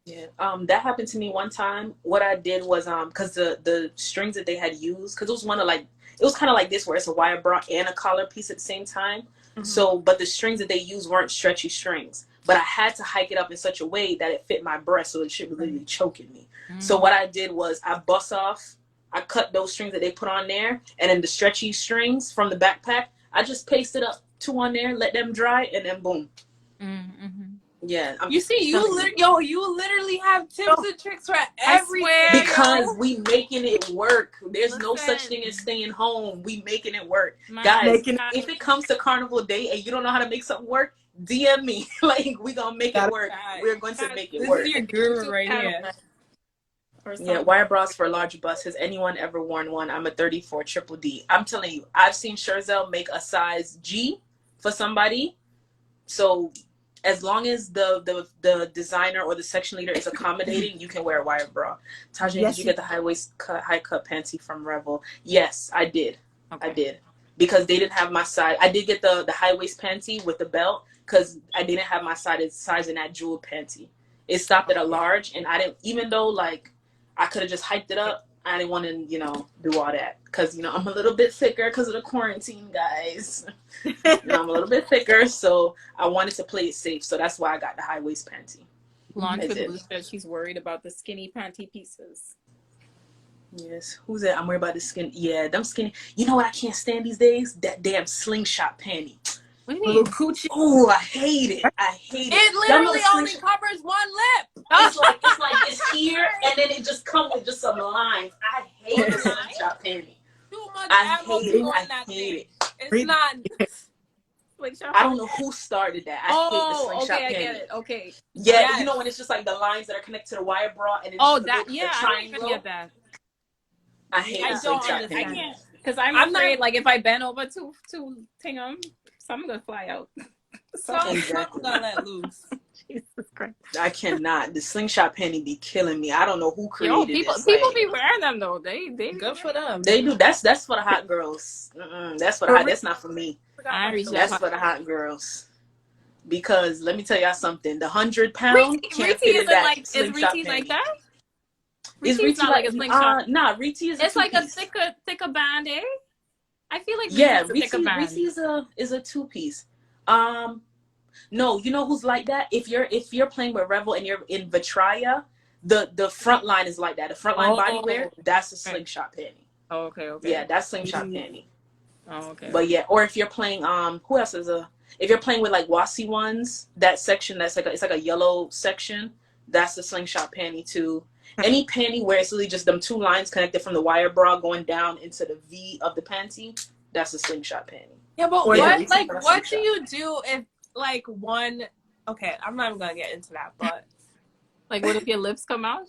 Yeah, that happened to me one time. What I did was, because the strings that they had used, because it was kind of like this, where it's a wire bra and a collar piece at the same time. So, but the strings that they used weren't stretchy strings. But I had to hike it up in such a way that it fit my breast, so it should be literally choking me. So what I did was I cut those strings that they put on there, and then the stretchy strings from the backpack, I just pasted up 2 on there, let them dry, and then boom. Yeah, you see, you literally have tips and tricks for everywhere. Because we making it work. There's no such thing as staying home. We making it work, guys. If it comes to Carnival Day and you don't know how to make something work, DM me. Like, we gonna make it work. We're going to make it work. This is your guru right here. Yeah, wire bras for large bust. Has anyone ever worn one? I'm a 34 triple D. I'm telling you, I've seen Sherzel make a size G for somebody. So as long as the designer or the section leader is accommodating, you can wear a wire bra. Tajani, did you get the high cut panty from Revel? Yes, I did. Okay. I did. Because they didn't have my size. I did get the high waist panty with the belt because I didn't have my size in that jeweled panty. It stopped at a large, and I didn't, even though like I could have just hyped it up, I didn't want to, you know, do all that. Because, you know, I'm a little bit thicker because of the quarantine, guys. You know, I'm a little bit thicker, so I wanted to play it safe. So that's why I got the high waist panty. Launch with Lou said she's worried about the skinny panty pieces. Yes. Who's that? I'm worried about the skin. Yeah, them skinny. You know what I can't stand these days? That damn slingshot panty. What do you mean? Coochie. Oh, I hate it. I hate it. It literally only covers one lip. It's like it's here, and then it just comes with just some lines. I hate the slingshot panty. Too much I ammo hate it. on I that hate thing. it. It's not. I don't know who started that. I hate the slingshot panty. I get it. Okay. Yeah, yes. You know when it's just like the lines that are connected to the wire bra, and it's I don't even get that. I hate the slingshot panty. I can't, because I'm afraid, like, if I bend over to Tingham, something's gonna fly out. Something's gonna let loose. Jesus Christ. I cannot. The slingshot panty be killing me. I don't know who created it. People be wearing them though. They good for them. They do. That's for the hot girls. That's for the hot. That's not for me. That's for the hot girls. Because let me tell y'all something. The 100-pound can't fit in that slingshot panty. Is Riti like that? Is Riti not like a slingshot? Nah, Riti is. It's like a thicker band, eh? I feel like Riti is a 2-piece. No, you know who's like that? If you're playing with Revel and you're in Vitraya, the front line is like that. The front line bodywear, that's a slingshot panty. Oh, okay. Yeah, that's slingshot panty. Oh, okay. But yeah, or if you're playing who else is if you're playing with like Wasi ones, that section that's it's like a yellow section, that's the slingshot panty too. Any panty where it's really just them 2 lines connected from the wire bra going down into the V of the panty, that's a slingshot panty. Yeah, but what do you do if like one? Okay, I'm not even gonna get into that, but like, what if your lips come out?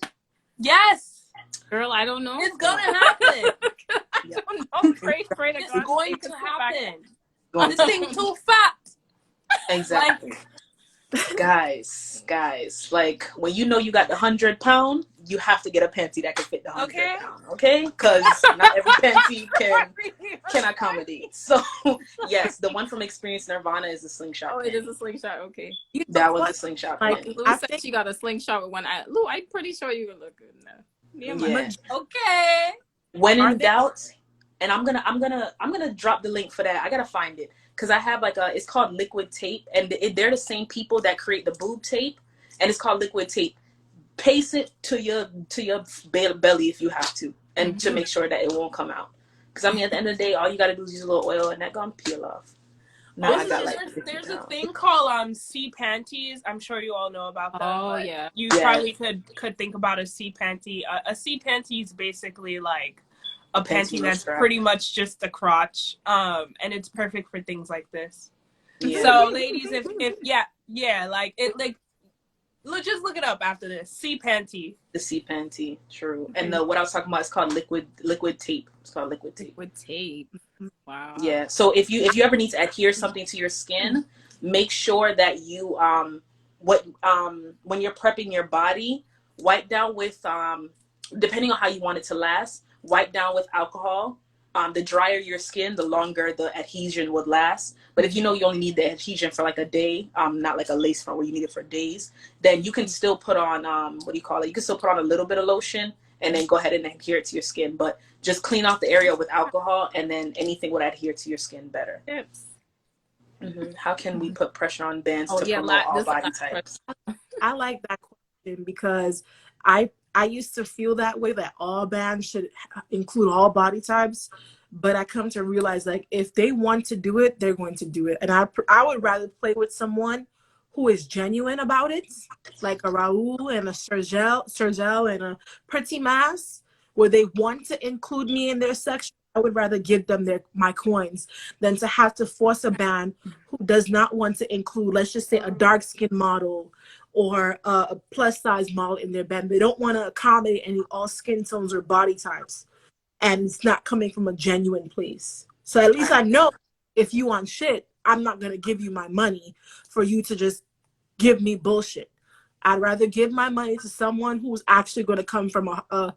Yes, girl, I don't know. It's gonna happen. I don't know. Pray to God. It's going to happen. This thing too fat. Exactly. Guys, like when you know you got the 100-pound, you have to get a panty that can fit the 100-pound, okay? Because not every panty can accommodate. So yes, the one from Experience Nirvana is a slingshot. Oh, it is a slingshot. Okay, that was a slingshot. Like Lou said, she got a slingshot with one eye. Lou, I'm pretty sure you would look good now. Yeah. Okay. When in doubt, and I'm gonna drop the link for that. I gotta find it. Because I have it's called liquid tape, and they're the same people that create the boob tape, and it's called liquid tape. Paste it to your belly if you have to, and to make sure that it won't come out. Because I mean, at the end of the day, all you gotta do is use a little oil, and that gonna peel off. No, there's a thing called C panties. I'm sure you all know about that. Oh yeah. You probably could think about a C panty. A C panty is basically like a panty that's pretty much just the crotch, and it's perfect for things like this. Yeah. So ladies, if like it, like just look it up after this. C panty. The C panty, true. And what I was talking about is called liquid tape. It's called liquid tape. Liquid tape. Wow. Yeah. So if you ever need to adhere something to your skin, make sure that you when you're prepping your body, wipe down with depending on how you want it to last. Wipe down with alcohol. The drier your skin, the longer the adhesion would last. But if you know you only need the adhesion for like a day, not like a lace front where you need it for days, then you can still put on You can still put on a little bit of lotion and then go ahead and adhere it to your skin. But just clean off the area with alcohol, and then anything would adhere to your skin better. Tips. How can we put pressure on bands to promote all body types? I like that question because I used to feel that way, that all bands should include all body types, but I come to realize, like, if they want to do it, they're going to do it. And I would rather play with someone who is genuine about it, like a Raul and a Sergel and a Pretty Mass, where they want to include me in their section, I would rather give them my coins than to have to force a band who does not want to include, let's just say, a dark skin model or a plus size model in their band. They don't want to accommodate any all skin tones or body types, and it's not coming from a genuine place. So at least I know if you want shit, I'm not going to give you my money for you to just give me bullshit. I'd rather give my money to someone who's actually going to come from a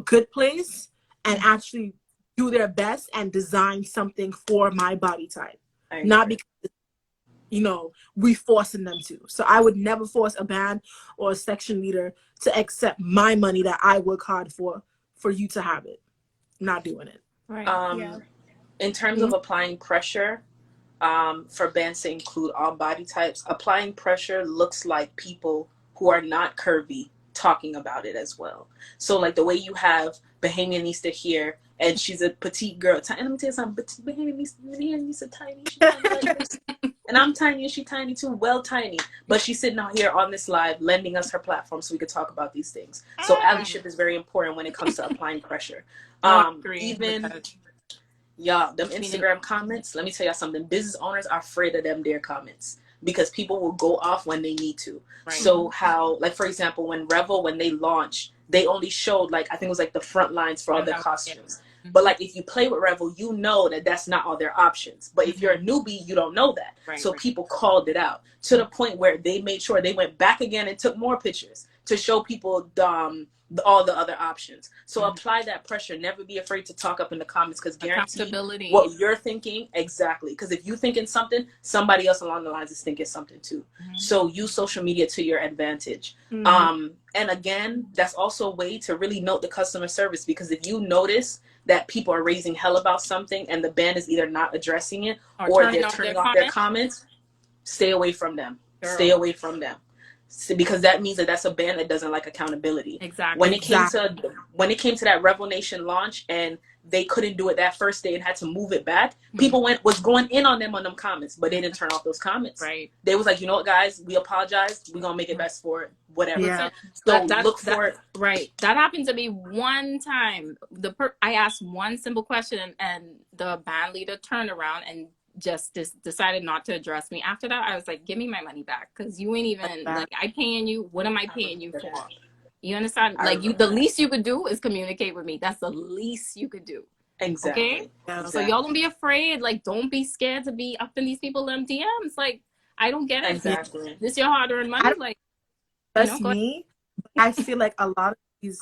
good place and actually do their best and design something for my body type. Not because, you know, we forcing them to. So I would never force a band or a section leader to accept my money that I work hard for you to have it. Not doing it. Right. In terms of applying pressure, for bands to include all body types, applying pressure looks like people who are not curvy talking about it as well. So like the way you have Bahamianista here, and she's a petite girl. And let me tell you something, Bahamianista tiny. She's tiny like this. And I'm tiny and she's tiny too, well tiny. But she's sitting out here on this live, lending us her platform so we could talk about these things. So allyship is very important when it comes to applying pressure. Even y'all, them Instagram comments, let me tell y'all something. Business owners are afraid of them their comments because people will go off when they need to. Right. So how, like for example, when Revel, when they launched, they only showed like, I think it was like the front lines for all the costumes. But like if you play with Revel, you know that that's not all their options. But if you're a newbie, you don't know that. Right, so people called it out to the point where they made sure they went back again and took more pictures to show people all the other options. So apply that pressure. Never be afraid to talk up in the comments, because guarantee what you're thinking. Exactly. Because if you're thinking something, somebody else along the lines is thinking something too. So use social media to your advantage. And again, that's also a way to really note the customer service, because if you notice that people are raising hell about something and the band is either not addressing it or they're turning off their comments, stay away from them. Stay away from them. Because that means that that's a band that doesn't like accountability. Exactly. When it came to that Rebel Nation launch and they couldn't do it that first day and had to move it back, people was going in on them comments, but they didn't turn off those comments. Right. They was like, you know what, guys, we apologize. We're gonna make it best for it. Whatever. Yeah. So look for it. Right. That happened to me one time. I asked one simple question and the band leader turned around and just decided not to address me. After that, I was like, give me my money back, because you ain't even like, I paying you. What am I paying you for? You understand? Like the least you could do is communicate with me. That's the least you could do. Exactly. Okay. Exactly. So y'all don't be afraid. Like, don't be scared to be up in these people's DMs. Like, I don't get it. Exactly. This your hard-earned money. Like, that's me. I feel like a lot of these,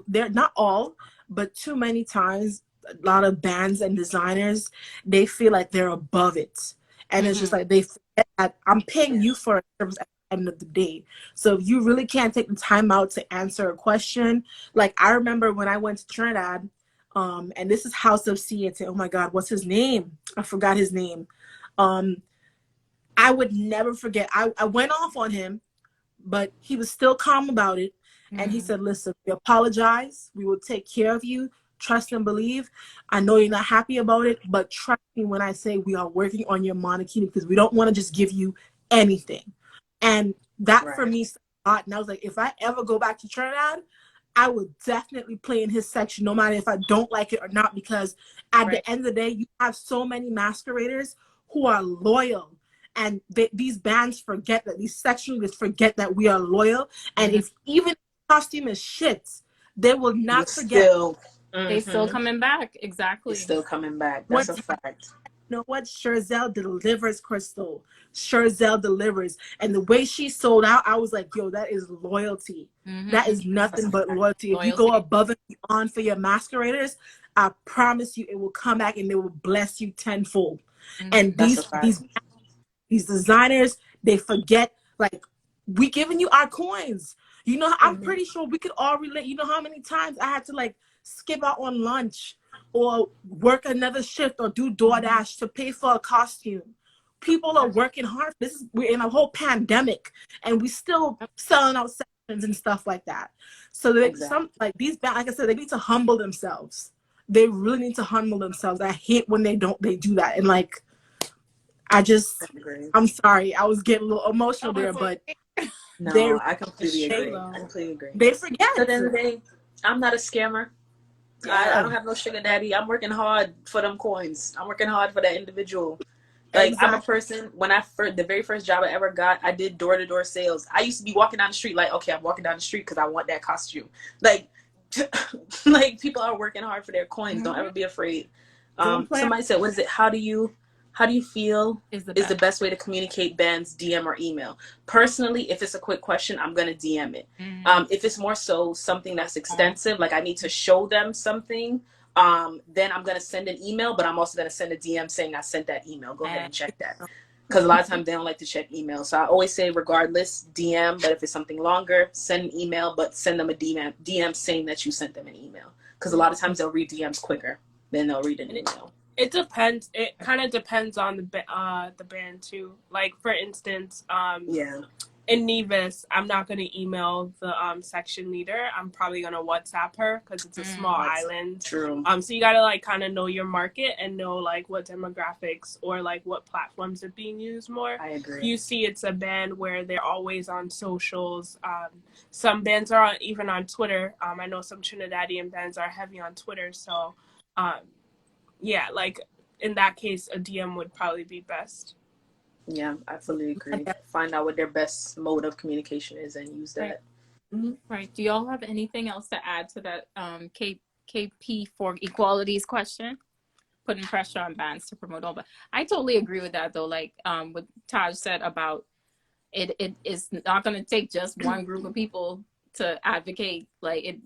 they're not all, but too many times, a lot of bands and designers, they feel like they're above it, and it's just like they forget that I'm paying you for a service at the end of the day. So if you really can't take the time out to answer a question, like I remember when I went to Trinidad, and this is House of Siete. Oh my God, what's his name? I forgot his name. I would never forget. I went off on him, but he was still calm about it, and he said, "Listen, we apologize. We will take care of you. Trust and believe. I know you're not happy about it, but trust me when I say we are working on your monarchy, because we don't want to just give you anything." And that for me, and I was like, if I ever go back to Trinidad, I would definitely play in his section, no matter if I don't like it or not, because at the end of the day, you have so many masqueraders who are loyal. And these bands forget that, these section leaders forget that we are loyal. And if even costume is shit, they will not forget. They still coming back. Exactly. It's still coming back. That's a fact. You know what? Sherzel delivers, Crystal. Sherzel delivers. And the way she sold out, I was like, yo, that is loyalty. That is nothing but loyalty. If you go above and beyond for your masqueraders, I promise you it will come back and they will bless you tenfold. And these designers, they forget, like, we giving you our coins. You know, I'm pretty sure we could all relate. You know how many times I had to like skip out on lunch or work another shift or do DoorDash to pay for a costume. People are working hard. We're in a whole pandemic and we still selling out sections and stuff like that. So like these, like I said, they need to humble themselves. They really need to humble themselves. I hate when they do that. And like, I'm sorry, I was getting a little emotional there, but no, I completely agree. They forget. At the end of the day, I'm not a scammer. I don't have no sugar daddy. I'm working hard for them coins. I'm working hard for that individual. Like, I'm a person, the very first job I ever got, I did door-to-door sales. I used to be walking down the street like, okay, I'm walking down the street because I want that costume. Like, like, people are working hard for their coins. Don't ever be afraid. Somebody said, what is it? How do you feel is the best way to communicate bands, DM or email? Personally, if it's a quick question, I'm going to DM it. If it's more so something that's extensive, like I need to show them something, then I'm going to send an email, but I'm also going to send a DM saying I sent that email. Go ahead and check that. Because a lot of times they don't like to check email. So I always say, regardless, DM. But if it's something longer, send an email, but send them a DM saying that you sent them an email. Because a lot of times they'll read DMs quicker than they'll read an email. It depends. It kind of depends on the band too. Like, for instance, in Nevis, I'm not going to email the section leader. I'm probably going to WhatsApp her because it's a small island. True. So you got to like kind of know your market and know like what demographics or like what platforms are being used more. I agree. You see, it's a band where they're always on socials. Some bands are even on Twitter. I know some Trinidadian bands are heavy on Twitter. So, yeah, like in that case, a DM would probably be best. Yeah, I fully agree. Find out what their best mode of communication is and use that. Right. Do y'all have anything else to add to that KP for Equality's question? Putting pressure on bands to promote all, but I totally agree with that though. Like what Taj said about it is not going to take just one group of people to advocate. Like it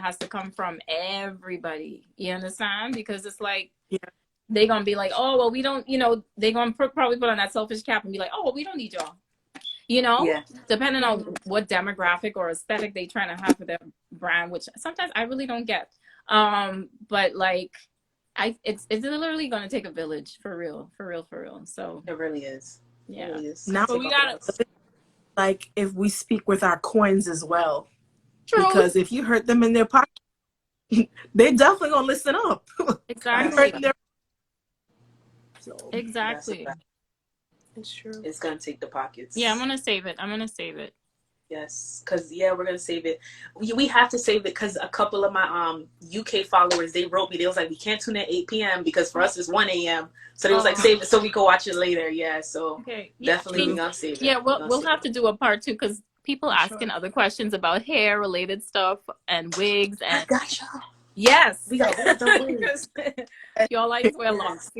has to come from everybody. You understand? Because it's like they're going to be like, oh, well, we don't, they're going to probably put on that selfish cap and be like, oh, well, we don't need y'all. Depending on what demographic or aesthetic they trying to have for their brand, which sometimes I really don't get. But like, it's literally going to take a village for real. So it really is. Yeah. It really is. Now we got to, like, if we speak with our coins as well. True. Because if you hurt them in their pocket, they definitely going to listen up. Exactly. So, exactly. it's true. It's going to take the pockets. Yeah, I'm going to save it. Yes, because we're gonna save it. We have to save it because a couple of my UK followers, they wrote me. They was like, we can't tune at 8 p.m. because for us it's 1 a.m. So they was like, save it so we can watch it later. Yeah, so definitely we gonna save it. Yeah, we'll have to do a part 2 because people asking other questions about hair related stuff and wigs and. I gotcha. Yes, we got the wigs. Y'all like to wear locks,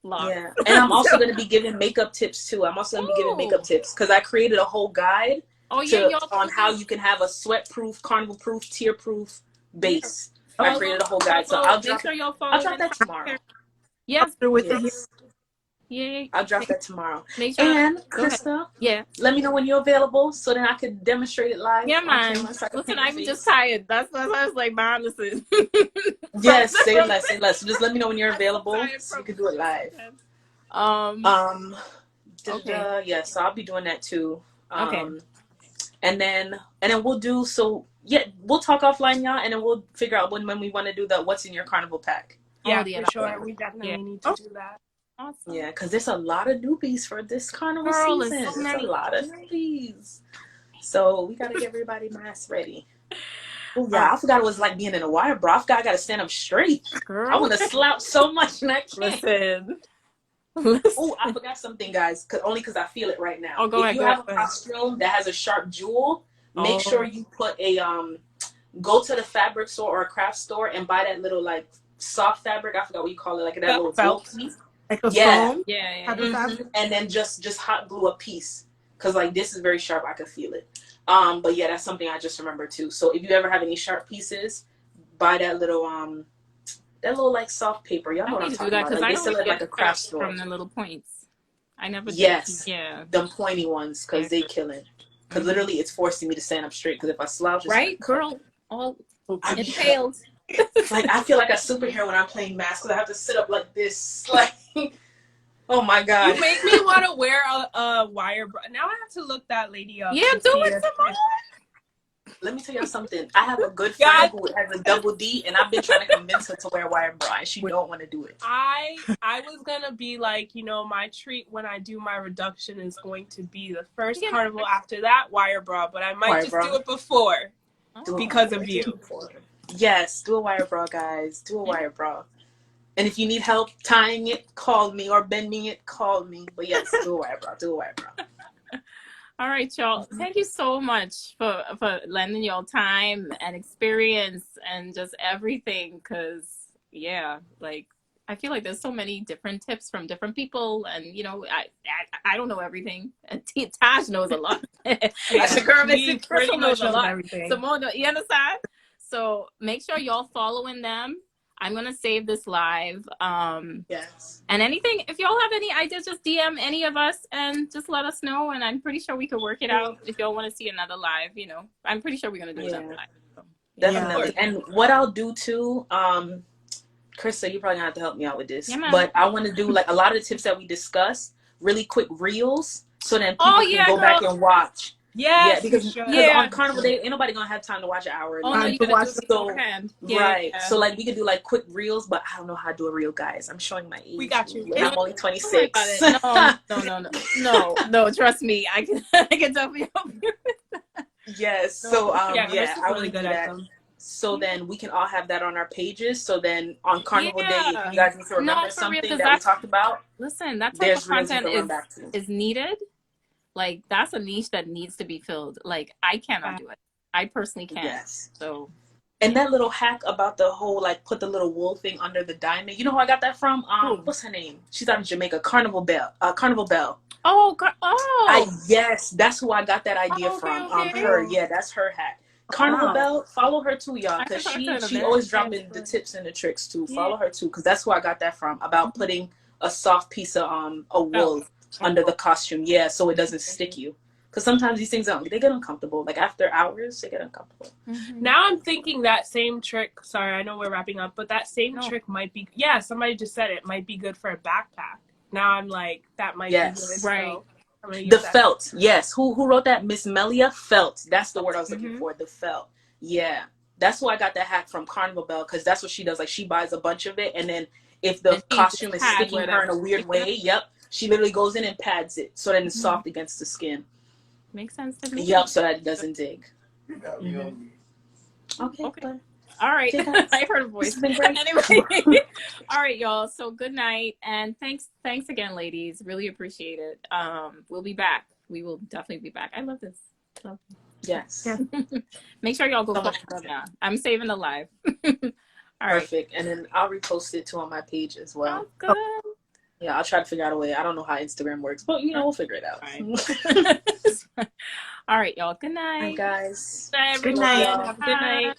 locks. Yeah, and I'm also gonna be giving makeup tips too. I'm also gonna be giving makeup tips because I created a whole guide. On how you can have a sweat-proof, carnival-proof, tear-proof base. I created a whole guide, so I'll drop that tomorrow. Yes. Yeah. I'll drop that tomorrow. Make sure. And Krista, let me know when you're available so then I can demonstrate it live. Yeah, man. Listen, I'm just tired. That's why I was like, man, listen. Yes, say less. Just let me know when you're available so we can do it live. Yeah, so I'll be doing that too. And then we'll do we'll talk offline, y'all, and then we'll figure out when we want to do the what's in your carnival pack. Yeah, for sure. We definitely need to do that. Awesome. Yeah, because there's a lot of newbies for this carnival season. There's a lot of newbies. So we gotta get everybody masks ready. Oh yeah, I forgot it was like being in a wire, bro. I forgot I gotta stand up straight. Girl. I want to slouch so much and I can't. Oh, I forgot something, guys. Only because I feel it right now. Oh, if you have a costume that has a sharp jewel, make sure you put a go to the fabric store or a craft store and buy that little like soft fabric. I forgot what you call it, like that little felt piece. Like a foam? Yeah. And then just hot glue a piece because like this is very sharp. I can feel it. But yeah, that's something I just remembered too. So if you ever have any sharp pieces, buy that little like soft paper. Y'all know what I'm talking about. Like, they sell it like a craft store. From the little points. I never did. Yes. Yeah. Them pointy ones because they killing. Because literally it's forcing me to stand up straight because if I slouch, it's right, girl, all impaled. Like I feel like a superhero when I'm playing mask because I have to sit up like this. Like, oh my god. You make me want to wear a wire. Now I have to look that lady up. Yeah, do it some more. let me tell y'all something. I have a good friend who has a double D, and I've been trying to convince her to wear a wire bra, and she don't want to do it. I was gonna be like, you know, my treat when I do my reduction is going to be the first carnival. After that, wire bra, but I might do it before because of you. Yes, do a wire bra, guys. Do a wire bra. And if you need help tying it, call me, or bending it, call me. But yes, do a wire bra. Do a wire bra. All right, y'all. Thank you so much for lending your time and experience and just everything. Cause yeah, like I feel like there's so many different tips from different people, and you know, I don't know everything, and Taj knows a lot. The girl Crystal knows a lot. Simone, you understand? So make sure y'all following them. I'm gonna save this live. Yes. And anything, if y'all have any ideas, just DM any of us and just let us know. And I'm pretty sure we could work it out. If y'all want to see another live, you know, I'm pretty sure we're gonna do another live. So, definitely. Yeah. And what I'll do too, Krista, you probably gonna have to help me out with this. Yeah, but I want to do like a lot of the tips that we discussed, really quick reels, so then people can go back and watch. Yes, because on Carnival Day, ain't nobody gonna have time to watch an hour. Oh, no, you gotta do it beforehand. Right. So like we could do like quick reels, but I don't know how to do a reel, guys. I'm showing my age. We got you. I'm only 26. No. Trust me, I can definitely help you. Yes. So I really good at them. So then we can all have that on our pages. So then on Carnival Day, if you guys need to remember something that we talked about, listen, that type of content is needed. Like, that's a niche that needs to be filled. Like, I cannot do it. I personally can't. Yes. So. And that little hack about the whole, like, put the little wool thing under the diamond. You know who I got that from? What's her name? She's out of Jamaica. Carnival Bell. Yes, that's who I got that idea from. Her. Yeah, that's her hack. Carnival Bell, follow her too, y'all, because she always dropping the tips and the tricks too. Follow her too, because that's who I got that from. About putting a soft piece of a wool under the costume, so it doesn't stick you. Because sometimes these things they get uncomfortable. Like after hours, they get uncomfortable. Now I'm thinking that same trick. Sorry, I know we're wrapping up, but that same trick might be. Yeah, somebody just said it might be good for a backpack. Now I'm like, that might be good. Right. The felt. Yes. Who wrote that? Miss Melia Felt. That's the word I was looking for. The felt. Yeah. That's why I got that hack from Carnival Bell, because that's what she does. Like she buys a bunch of it, and then if the costume is sticking her in a weird way, she literally goes in and pads it so that it's soft against the skin. Makes sense to me. Yep, so that it doesn't dig. Okay. All right. I heard a voice. Anyway. All right, y'all. So good night. And thanks again, ladies. Really appreciate it. We'll be back. We will definitely be back. I love this. Yes. Make sure y'all go follow them now. I'm saving the live. All right. Perfect. And then I'll repost it too on my page as well. Oh, good. Yeah, I'll try to figure out a way. I don't know how Instagram works, but we'll figure it out. All right, y'all. Good night. Hi, guys. Bye, good night. Have a good night.